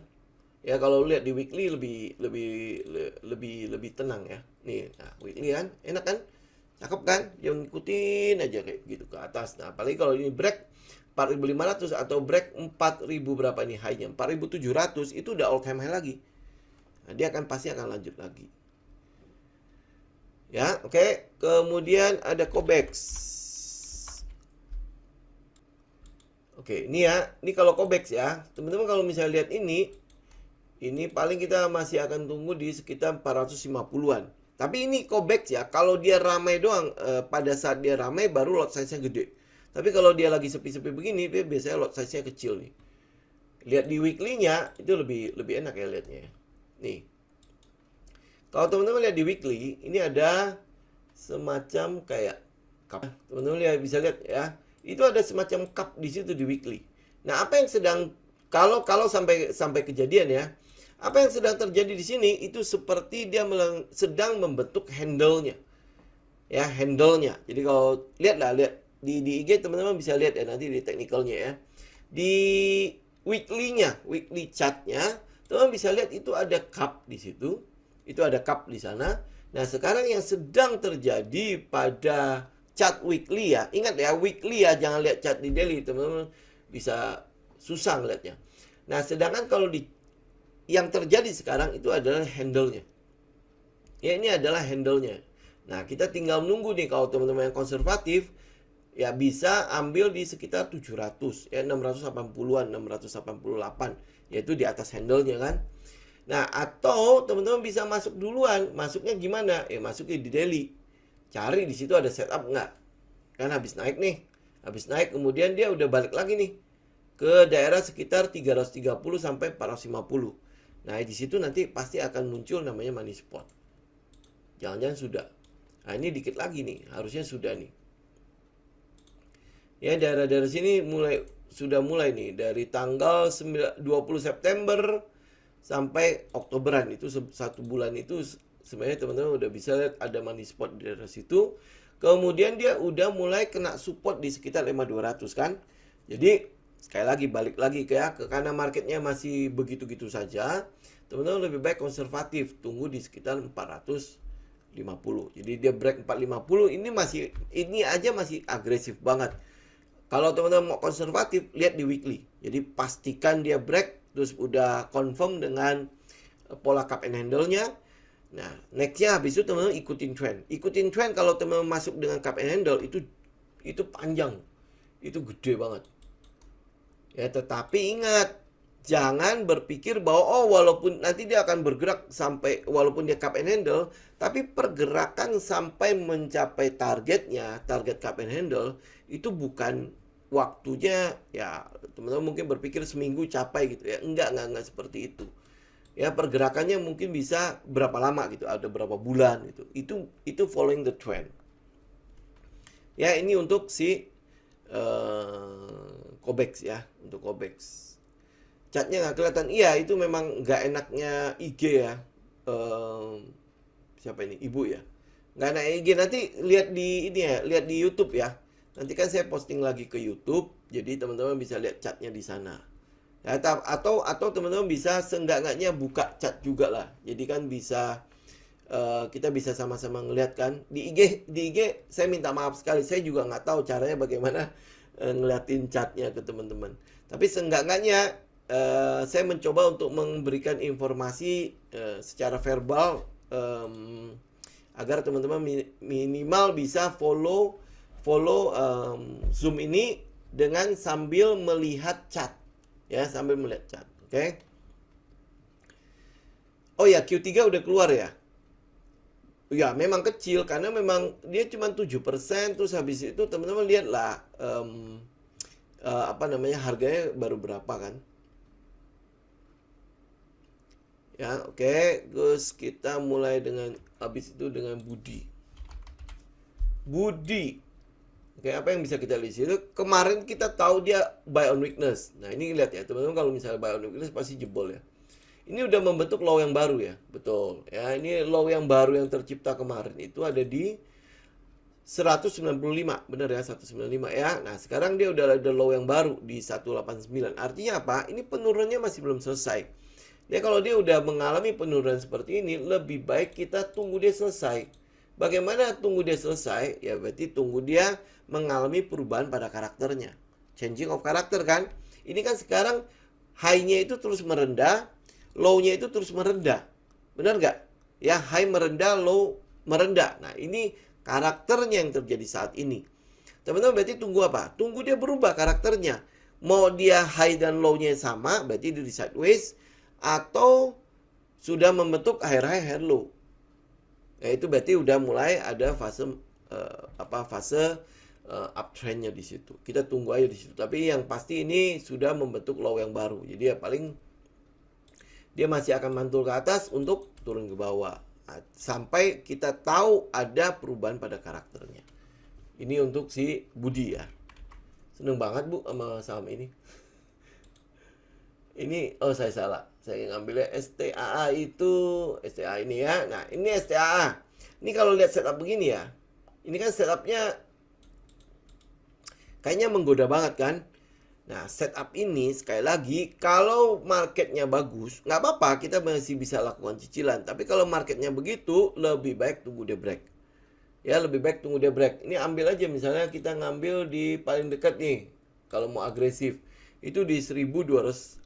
Ya kalau lihat di weekly lebih tenang ya. Nih, nah, weekly kan enak kan? Cakep kan? Yang ngikutin aja kayak gitu ke atas. Nah, apalagi kalau ini break 4.500 atau break 4.000 berapa nih high-nya? 4.700 itu udah all time high lagi. Nah, dia pasti akan lanjut lagi. Ya, oke. Kemudian ada Cobex. Oke, ini ya. Ini kalau Cobex ya. Teman-teman kalau misalnya lihat ini paling kita masih akan tunggu di sekitar 450-an. Tapi ini Cobex ya. Kalau dia ramai doang, pada saat dia ramai baru lot size-nya gede. Tapi kalau dia lagi sepi-sepi begini, dia biasanya lot size-nya kecil nih. Lihat di weekly-nya itu lebih enak ya lihatnya. Nih. Kalau teman-teman lihat di weekly, ini ada semacam kayak cup. Teman-teman bisa lihat ya. Itu ada semacam cup di situ di weekly. Nah, apa yang sedang kalau sampai kejadian ya, apa yang sedang terjadi di sini itu seperti dia sedang membentuk handle-nya. Ya, handle-nya. Jadi kalau lihat di IG teman-teman bisa lihat ya nanti di technical-nya ya. Di weekly-nya, weekly chart-nya, teman-teman bisa lihat itu ada cup di situ. Itu ada cup di sana. Nah, sekarang yang sedang terjadi pada chart weekly ya. Ingat ya, weekly ya, jangan lihat chart di daily, teman-teman bisa susah ngeliatnya. Nah, sedangkan kalau yang terjadi sekarang itu adalah handle-nya. Ya, ini adalah handle-nya. Nah, kita tinggal nunggu nih kalau teman-teman yang konservatif ya bisa ambil di sekitar 700 ya 680-an, 688 yaitu di atas handle-nya kan. Nah, atau teman-teman bisa masuk duluan. Masuknya gimana? Ya masuknya di daily. Cari di situ ada setup nggak? Kan habis naik nih. Habis naik kemudian dia udah balik lagi nih ke daerah sekitar 330 sampai 450. Nah, di situ nanti pasti akan muncul namanya money spot. Jangan-jangan sudah. Nah, ini dikit lagi nih. Harusnya sudah nih. Ya, daerah-daerah sini sudah mulai nih dari tanggal 20 September sampai Oktoberan itu 1 bulan itu sebenarnya teman-teman udah bisa lihat ada money spot di daerah situ. Kemudian dia udah mulai kena support di sekitar 5200 kan. Jadi sekali lagi balik lagi karena marketnya masih begitu-gitu saja. Teman-teman lebih baik konservatif, tunggu di sekitar 450. Jadi dia break 450 ini aja masih agresif banget. Kalau teman-teman mau konservatif, lihat di weekly. Jadi pastikan dia break terus udah confirm dengan pola cup and handle-nya. Nah, next-nya habis itu teman-teman ikutin trend. Ikutin trend kalau teman-teman masuk dengan cup and handle itu panjang. Itu gede banget. Ya, tetapi ingat, jangan berpikir bahwa oh walaupun nanti dia akan bergerak sampai walaupun dia cup and handle, tapi pergerakan sampai mencapai targetnya, target cup and handle itu bukan waktunya ya teman-teman mungkin berpikir seminggu capai gitu ya. Enggak seperti itu. Ya pergerakannya mungkin bisa berapa lama gitu, ada berapa bulan gitu. Itu following the trend. Ya ini untuk si Kobex ya, untuk Kobex. Catnya nggak kelihatan. Iya, itu memang nggak enaknya IG ya. Siapa ini? Ibu ya. Nggak enak IG. Nanti lihat di ini ya, lihat di YouTube ya. Nanti kan saya posting lagi ke YouTube, jadi teman-teman bisa lihat catnya di sana. Ya, atau teman-teman bisa seenggak-enggaknya buka cat juga lah. Jadi kan bisa kita bisa sama-sama ngeliat kan di IG saya minta maaf sekali, saya juga nggak tahu caranya bagaimana ngeliatin catnya ke teman-teman. Tapi seenggak-enggaknya saya mencoba untuk memberikan informasi secara verbal agar teman-teman minimal bisa follow Zoom ini dengan sambil melihat chat ya, sambil melihat chat. Oke. Oh ya, Q3 udah keluar ya. Ya memang kecil karena memang dia cuma 7%. Terus habis itu teman-teman lihatlah apa namanya, harganya baru berapa kan. Ya oke. Terus kita mulai dengan habis itu dengan Budi. Oke, apa yang bisa kita lihat itu? Kemarin kita tahu dia buy on weakness. Nah ini lihat ya teman-teman, kalau misalnya buy on weakness pasti jebol ya. Ini udah membentuk low yang baru ya, betul. Ya, ini low yang baru yang tercipta kemarin itu ada di 195, benar ya, 195 ya. Nah, sekarang dia udah ada low yang baru di 189. Artinya apa? Ini penurunannya masih belum selesai. Ya, kalau dia udah mengalami penurunan seperti ini, lebih baik kita tunggu dia selesai. Bagaimana tunggu dia selesai? Ya, berarti tunggu dia mengalami perubahan pada karakternya. Changing of character kan? Ini kan sekarang high-nya itu terus merendah, low-nya itu terus merendah. Benar nggak? Ya, high merendah, low merendah. Nah, ini karakternya yang terjadi saat ini. Teman-teman berarti tunggu apa? Tunggu dia berubah karakternya. Mau dia high dan low-nya sama, berarti dia di sideways. Atau sudah membentuk high high low. Nah, itu berarti udah mulai ada fase uptrendnya di situ. Kita tunggu aja di situ. Tapi yang pasti ini sudah membentuk low yang baru. Jadi ya paling dia masih akan mantul ke atas untuk turun ke bawah sampai kita tahu ada perubahan pada karakternya. Ini untuk si Budi ya. Seneng banget Bu sama saham ini. Ini oh saya salah. Saya ngambilnya STAA itu STAA ini ya. Nah, ini STAA. Ini kalau lihat setup begini ya. Ini kan setupnya kayaknya menggoda banget kan. Nah, setup ini sekali lagi, kalau marketnya bagus, nggak apa-apa, kita masih bisa lakukan cicilan. Tapi kalau marketnya begitu, lebih baik tunggu dia break. Ya, lebih baik tunggu dia break. Ini ambil aja, misalnya kita ngambil di paling dekat nih, kalau mau agresif. Itu di 1200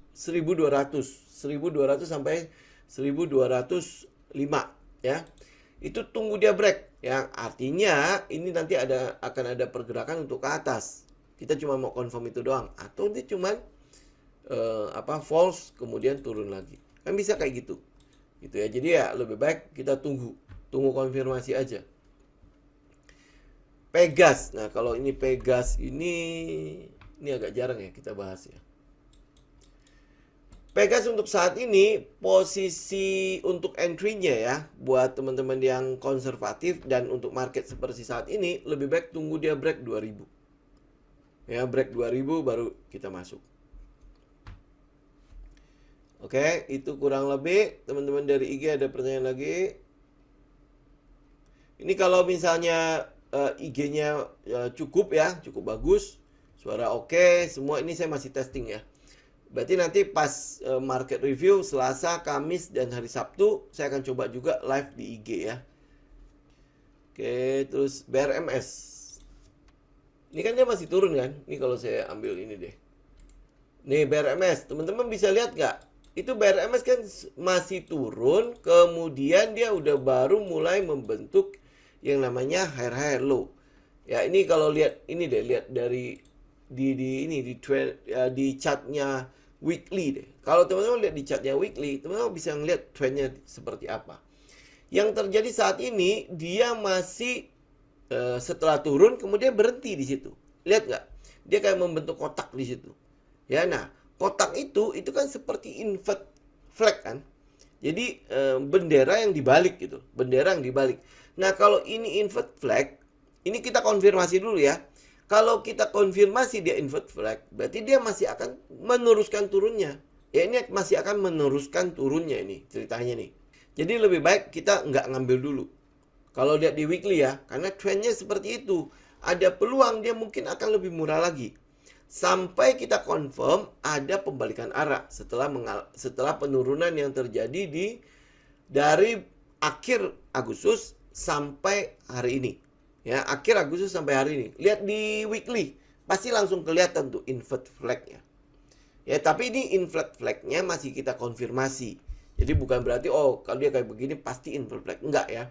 sampai 1205 ya. Itu tunggu dia break. Ya, artinya ini nanti akan ada pergerakan untuk ke atas. Kita cuma mau confirm itu doang, atau dia cuman false kemudian turun lagi, kan bisa kayak gitu ya. Jadi ya lebih baik kita tunggu konfirmasi aja. Pegas, nah kalau ini Pegas ini agak jarang ya kita bahas ya. Pegas untuk saat ini posisi untuk entry-nya ya buat teman-teman yang konservatif dan untuk market seperti saat ini lebih baik tunggu dia break 2000. Ya, break 2000 baru kita masuk. Oke, itu kurang lebih. Teman-teman dari IG ada pertanyaan lagi? Ini kalau misalnya IG-nya cukup ya, cukup bagus, suara oke, semua ini saya masih testing ya. Berarti nanti pas market review Selasa, Kamis, dan hari Sabtu saya akan coba juga live di IG ya. Oke, terus BRMS. Ini kan dia masih turun kan? Ini kalau saya ambil ini deh. Nih BRMS, teman-teman bisa lihat nggak? Itu BRMS kan masih turun, kemudian dia udah baru mulai membentuk yang namanya higher low. Ya ini kalau lihat ini deh, lihat dari di chartnya weekly deh. Kalau teman-teman lihat di chartnya weekly, teman-teman bisa ngeliat trendnya seperti apa. Yang terjadi saat ini, dia masih setelah turun kemudian berhenti di situ. Lihat nggak? Dia kayak membentuk kotak di situ. Ya, nah kotak itu kan seperti invert flag kan. Jadi bendera yang dibalik gitu, bendera yang dibalik. Nah kalau ini invert flag, ini kita konfirmasi dulu ya. Kalau kita konfirmasi dia invert flag, berarti dia masih akan meneruskan turunnya. Ya ini masih akan meneruskan turunnya ini ceritanya nih. Jadi lebih baik kita nggak ngambil dulu. Kalau lihat di weekly ya, karena trendnya seperti itu. Ada peluang dia mungkin akan lebih murah lagi. Sampai kita confirm ada pembalikan arah setelah penurunan yang terjadi dari akhir Agustus sampai hari ini. Ya, akhir Agustus sampai hari ini. Lihat di weekly, pasti langsung kelihatan tuh invert flag-nya. Ya, tapi ini invert flag-nya masih kita konfirmasi. Jadi bukan berarti kalau dia kayak begini pasti invert flag. Enggak ya.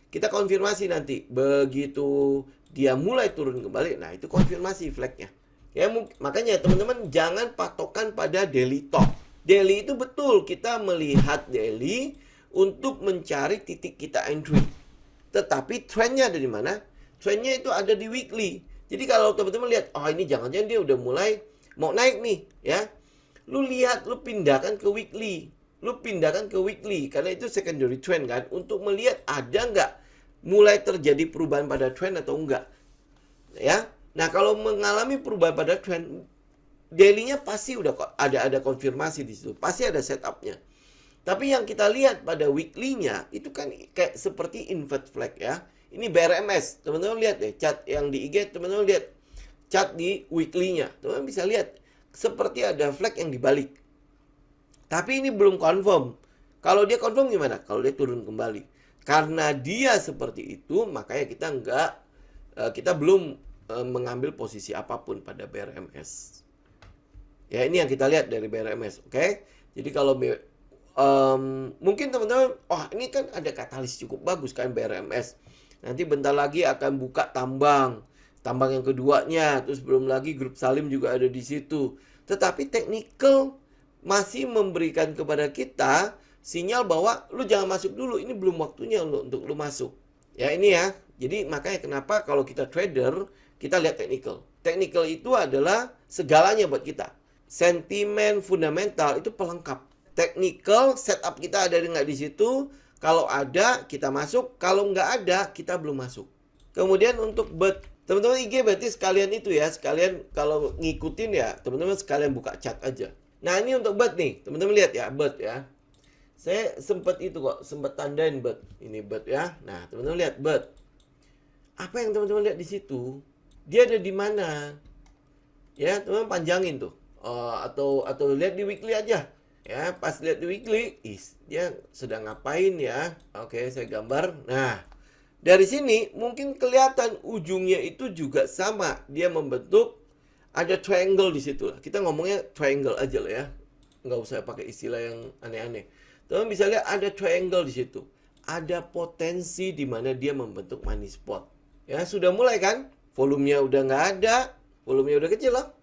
Kita konfirmasi nanti. Begitu dia mulai turun kembali, nah itu konfirmasi flag-nya. Ya, makanya teman-teman jangan patokan pada daily top. Daily itu betul kita melihat daily untuk mencari titik kita entry. Tetapi trendnya ada di mana? Trendnya itu ada di weekly. Jadi kalau teman-teman lihat, ini jangan-jangan dia udah mulai mau naik nih, ya. Lu lihat, lu pindahkan ke weekly. Karena itu secondary trend kan. Untuk melihat ada nggak mulai terjadi perubahan pada trend atau enggak. Ya. Nah, kalau mengalami perubahan pada trend, daily-nya pasti udah ada konfirmasi di situ. Pasti ada setupnya. Tapi yang kita lihat pada weekly-nya, itu kan kayak seperti invert flag ya. Ini BRMS. Teman-teman lihat deh, chart yang di IG, teman-teman lihat chart di weekly-nya. Teman-teman bisa lihat, seperti ada flag yang dibalik. Tapi ini belum confirm. Kalau dia confirm gimana? Kalau dia turun kembali. Karena dia seperti itu, makanya kita belum mengambil posisi apapun pada BRMS. Ya, ini yang kita lihat dari BRMS, oke? Jadi kalau mungkin teman-teman, ini kan ada katalis cukup bagus kan BRMS. Nanti bentar lagi akan buka tambang yang keduanya, terus belum lagi grup Salim juga ada di situ. Tetapi technical masih memberikan kepada kita sinyal bahwa lu jangan masuk dulu, ini belum waktunya untuk lu masuk. Ya ini ya. Jadi makanya kenapa kalau kita trader, kita lihat technical. Technical itu adalah segalanya buat kita. Sentimen fundamental itu pelengkap. Technical setup kita ada nggak di situ? Kalau ada, kita masuk. Kalau nggak ada, kita belum masuk. Kemudian untuk bet, teman-teman IG berarti sekalian itu ya. Sekalian kalau ngikutin ya, teman-teman sekalian buka chat aja. Nah ini untuk bet nih. Teman-teman lihat ya, bet ya. Saya sempat tandain bet. Ini bet ya. Nah teman-teman lihat bet. Apa yang teman-teman lihat di situ? Dia ada di mana? Ya, teman-teman panjangin tuh. Atau lihat di weekly aja. Ya, pas lihat di weekly, dia sedang ngapain ya? Oke, saya gambar. Nah, dari sini mungkin kelihatan ujungnya itu juga sama. Dia membentuk ada triangle di situ lah. Kita ngomongnya triangle aja lah ya. Nggak usah pakai istilah yang aneh-aneh. Teman bisa lihat ada triangle di situ. Ada potensi di mana dia membentuk money spot. Ya, sudah mulai kan? Volumenya udah nggak ada. Volumenya udah kecil loh.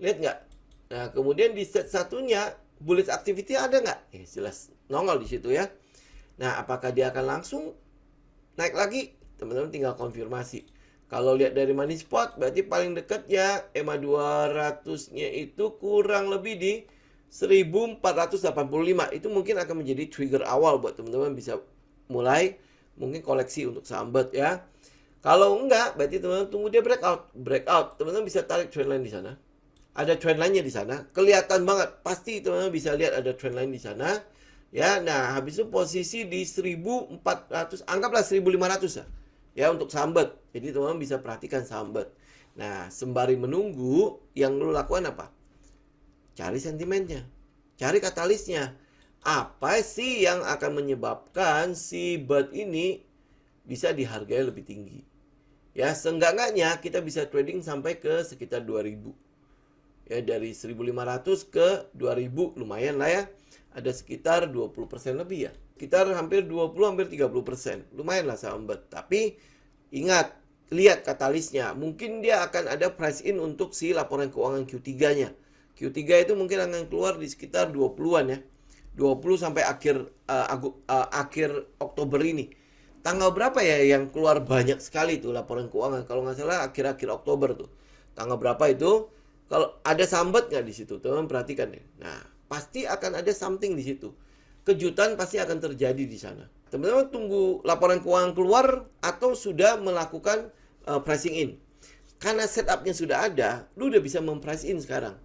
Lihat nggak? Nah, kemudian di set satunya, bullish activity ada nggak? Jelas nongol di situ ya. Nah, apakah dia akan langsung naik lagi? Teman-teman tinggal konfirmasi. Kalau lihat dari money spot, berarti paling dekat ya EMA 200-nya itu kurang lebih di 1485. Itu mungkin akan menjadi trigger awal buat teman-teman bisa mulai mungkin koleksi untuk saham bet ya. Kalau enggak, berarti teman-teman tunggu dia breakout. Teman-teman bisa tarik trendline di sana. Ada trendline-nya di sana. Kelihatan banget. Pasti teman-teman bisa lihat ada trendline di sana. Ya, nah habis itu posisi di 1400, anggaplah 1500 ya. Ya, untuk saham bet. Jadi teman-teman bisa perhatikan saham bet. Nah, sembari menunggu, yang lu lakukan apa? Cari sentimennya. Cari katalisnya. Apa sih yang akan menyebabkan si bet ini bisa dihargai lebih tinggi? Ya, seenggak-enggaknya kita bisa trading sampai ke sekitar 2000. Ya, dari 1500 ke 2000 lumayan lah ya. Ada sekitar 20% lebih ya. Sekitar hampir 20, hampir 30%. Lumayan lah saham bet. Tapi ingat, lihat katalisnya. Mungkin dia akan ada price in untuk si laporan keuangan Q3-nya. Q3 itu mungkin akan keluar di sekitar 20-an ya. 20 sampai akhir Oktober ini. Tanggal berapa ya yang keluar banyak sekali tuh laporan keuangan? Kalau nggak salah akhir-akhir Oktober tuh. Tanggal berapa itu? Kalau ada sambat nggak di situ? Teman-teman perhatikan deh. Nah, pasti akan ada something di situ. Kejutan pasti akan terjadi di sana. Teman-teman tunggu laporan keuangan keluar atau sudah melakukan pricing in. Karena setupnya sudah ada, lu udah bisa memprice in sekarang.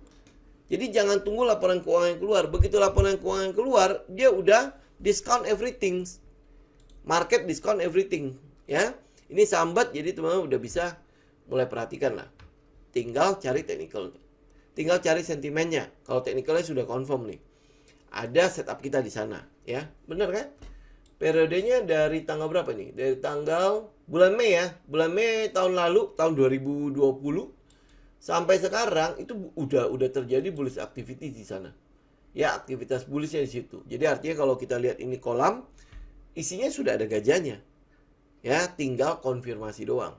Jadi jangan tunggu laporan keuangan keluar. Begitu laporan keuangan keluar, dia udah discount everything. Market discount everything, ya. Ini sambat, jadi teman-teman udah bisa mulai perhatikan lah. Tinggal cari technical. Tinggal cari sentimennya. Kalau technicalnya sudah confirm nih. Ada setup kita di sana, ya. Bener kan? Periodenya dari tanggal berapa nih? Dari tanggal bulan Mei ya. Bulan Mei tahun lalu, tahun 2020 sampai sekarang itu udah terjadi bullish activity di sana. Ya, aktivitas bullishnya di situ. Jadi artinya kalau kita lihat ini kolam, isinya sudah ada gajahnya. Ya, tinggal konfirmasi doang.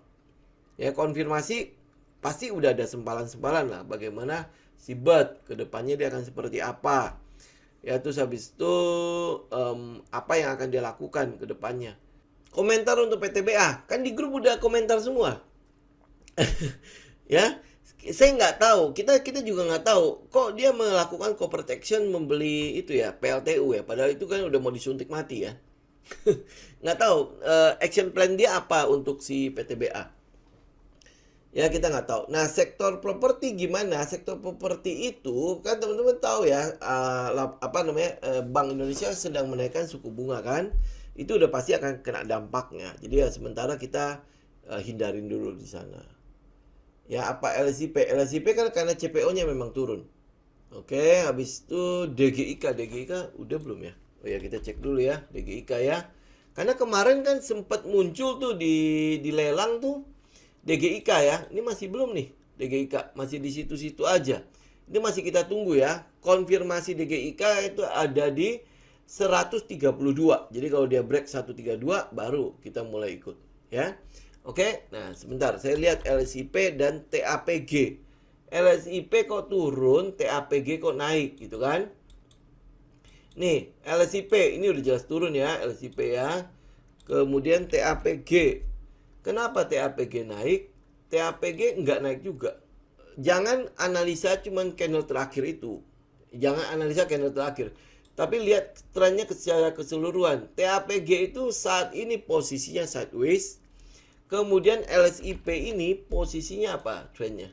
Ya, konfirmasi pasti udah ada sempalan-sempalan lah bagaimana si bird ke depannya dia akan seperti apa. Ya, terus habis itu apa yang akan dia lakukan ke depannya. Komentar untuk PTBA, kan di grup udah komentar semua. Ya, saya nggak tahu, kita juga nggak tahu kok dia melakukan co-protection membeli itu ya PLTU ya, padahal itu kan udah mau disuntik mati ya. Nggak tahu action plan dia apa untuk si PTBA. Ya, kita nggak tahu. Nah, sektor properti gimana? Sektor properti itu kan teman-teman tahu ya, Bank Indonesia sedang menaikkan suku bunga kan. Itu udah pasti akan kena dampaknya. Jadi ya sementara kita hindarin dulu di sana. Ya, apa LSIP? LSIP kan karena CPO-nya memang turun. Oke, habis itu DGIK udah belum ya? Oh ya, kita cek dulu ya DGIK ya. Karena kemarin kan sempat muncul tuh di lelang tuh DGIK ya. Ini masih belum nih DGIK, masih di situ-situ aja. Ini masih kita tunggu ya. Konfirmasi DGIK itu ada di 132. Jadi kalau dia break 132 baru kita mulai ikut ya. Oke, nah sebentar saya lihat LSIP dan TAPG. LSIP kok turun, TAPG kok naik gitu kan. Nih, LSIP ini udah jelas turun ya, LSIP ya. Kemudian TAPG. Kenapa TAPG naik? TAPG nggak naik juga. Jangan analisa cuman candle terakhir itu. Jangan analisa candle terakhir. Tapi lihat trennya secara keseluruhan. TAPG itu saat ini posisinya sideways. Kemudian LSIP ini posisinya apa trennya?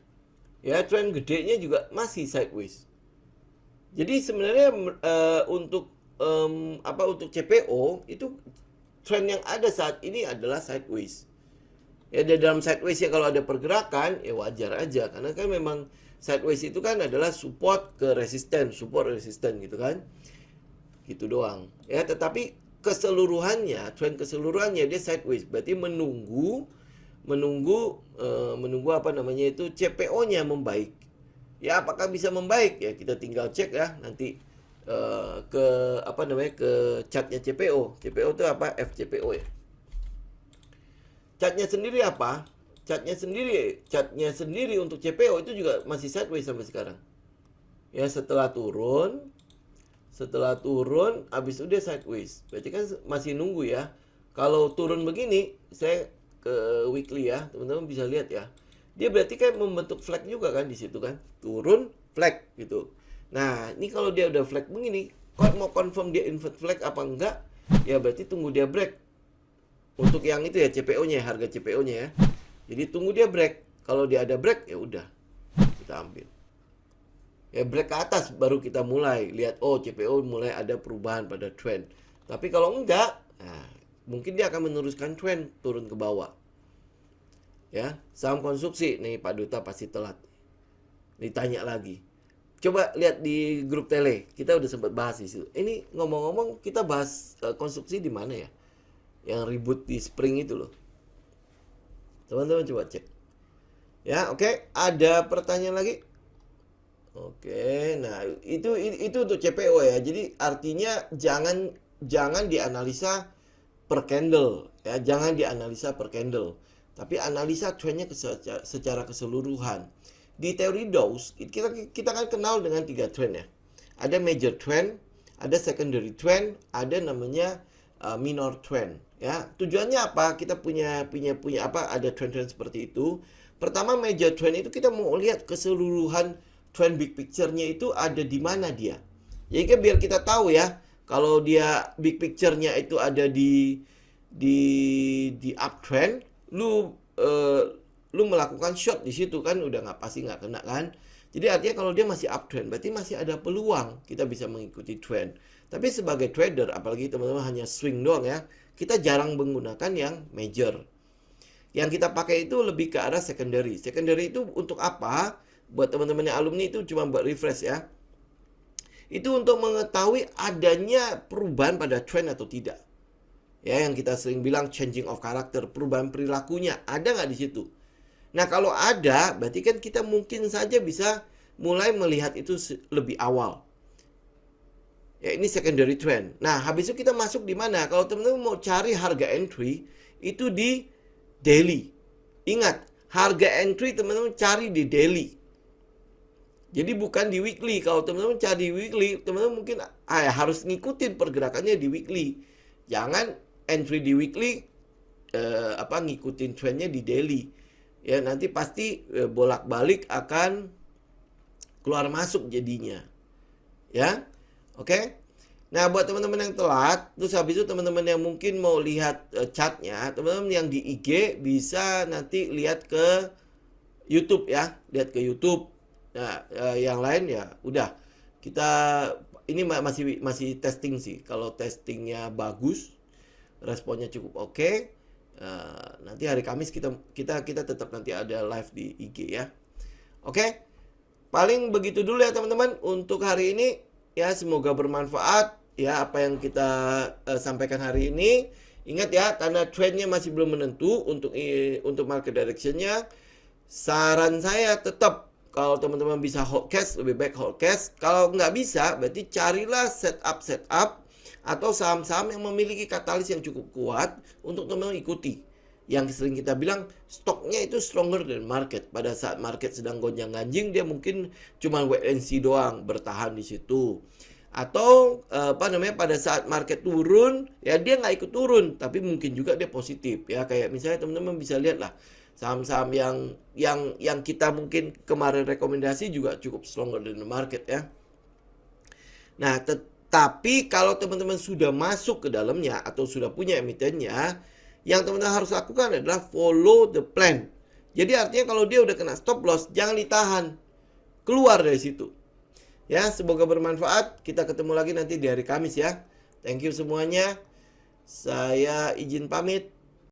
Ya, tren gedenya juga masih sideways. Jadi sebenarnya untuk CPO itu tren yang ada saat ini adalah sideways. Ya, di dalam sideways ya kalau ada pergerakan ya wajar aja karena kan memang sideways itu kan adalah support ke resisten, support resisten gitu kan. Gitu doang. Ya, tetapi keseluruhannya, tren keseluruhannya dia sideways. Berarti menunggu CPO-nya membaik. Ya, apakah bisa membaik? Ya, kita tinggal cek ya nanti ke chartnya CPO. CPO itu apa? FCPO ya. Chartnya sendiri apa? Chartnya sendiri untuk CPO itu juga masih sideways sampai sekarang. Ya, setelah turun habis itu dia sideways. Berarti kan masih nunggu ya. Kalau turun begini, saya ke weekly ya, teman-teman bisa lihat ya. Dia berarti kan membentuk flag juga kan di situ kan. Turun, flag gitu. Nah, ini kalau dia udah flag begini, kalau mau confirm dia invert flag apa enggak, ya berarti tunggu dia break. Untuk yang itu ya CPO-nya, harga CPO-nya ya. Jadi tunggu dia break. Kalau dia ada break ya udah kita ambil. Ya, break ke atas baru kita mulai lihat CPO mulai ada perubahan pada trend. Tapi kalau enggak, nah, mungkin dia akan meneruskan trend turun ke bawah. Ya, saham konstruksi nih Pak Duta pasti telat. Ditanya lagi. Coba lihat di grup tele, kita udah sempat bahas di situ. Ini ngomong-ngomong kita bahas konstruksi di mana ya? Yang ribut di Spring itu loh. Teman-teman coba cek. Ya, oke. Ada pertanyaan lagi? Oke, nah itu untuk CPO ya. Jadi artinya jangan dianalisa per candle ya, jangan dianalisa per candle. tapi analisa trennya secara keseluruhan. Di teori Dawes, kita kan kenal dengan 3 trend ya. Ada major trend, ada secondary trend, ada namanya minor trend ya. Tujuannya apa? Kita punya apa? Ada trend-trend seperti itu. Pertama, major trend itu kita mau lihat keseluruhan trend big picture-nya itu ada di mana dia. Jadi kan biar kita tahu ya, kalau dia big picture-nya itu ada di uptrend, lu melakukan short di situ kan udah pasti nggak kena kan. Jadi artinya kalau dia masih uptrend, berarti masih ada peluang kita bisa mengikuti trend. Tapi sebagai trader, apalagi teman-teman hanya swing doang ya, kita jarang menggunakan yang major. Yang kita pakai itu lebih ke arah secondary. Secondary itu untuk apa? Buat teman-teman yang alumni itu cuma buat refresh ya. Itu untuk mengetahui adanya perubahan pada trend atau tidak. Ya, yang kita sering bilang changing of character, perubahan perilakunya, ada nggak di situ? Nah, kalau ada, berarti kan kita mungkin saja bisa mulai melihat itu lebih awal. Ya, ini secondary trend. Nah, habis itu kita masuk di mana? Kalau teman-teman mau cari harga entry, itu di daily. Ingat, harga entry teman-teman cari di daily. Jadi bukan di weekly. Kalau teman-teman cari di weekly, teman-teman mungkin harus ngikutin pergerakannya di weekly. Jangan entry di weekly, ngikutin trendnya di daily. Ya, nanti pasti bolak-balik akan keluar masuk jadinya. Ya, oke. Nah, buat teman-teman yang telat, terus habis itu teman-teman yang mungkin mau lihat chartnya, teman-teman yang di IG bisa nanti lihat ke YouTube ya, lihat ke YouTube. Nah, yang lain ya udah kita ini masih testing sih. Kalau testingnya bagus, responnya cukup oke. Nanti hari Kamis kita tetap nanti ada live di IG ya. Oke. Paling begitu dulu ya teman-teman untuk hari ini ya, semoga bermanfaat ya apa yang kita sampaikan hari ini. Ingat ya, karena trendnya masih belum menentu untuk market directionnya, saran saya tetap kalau teman-teman bisa hold cash, lebih baik hold cash. Kalau nggak bisa, berarti carilah setup atau saham-saham yang memiliki katalis yang cukup kuat untuk teman-teman ikuti. Yang sering kita bilang stoknya itu stronger than market. Pada saat market sedang gonjang-ganjing, dia mungkin cuma wait and see doang, bertahan di situ. Atau pada saat market turun, ya dia nggak ikut turun, tapi mungkin juga dia positif. Ya kayak misalnya teman-teman bisa lihat lah saham-saham yang kita mungkin kemarin rekomendasi juga cukup stronger than the market ya. Nah, tapi kalau teman-teman sudah masuk ke dalamnya atau sudah punya emitennya, yang teman-teman harus lakukan adalah follow the plan. Jadi artinya kalau dia udah kena stop loss, jangan ditahan. Keluar dari situ. Ya, semoga bermanfaat. Kita ketemu lagi nanti di hari Kamis ya. Thank you semuanya. Saya izin pamit.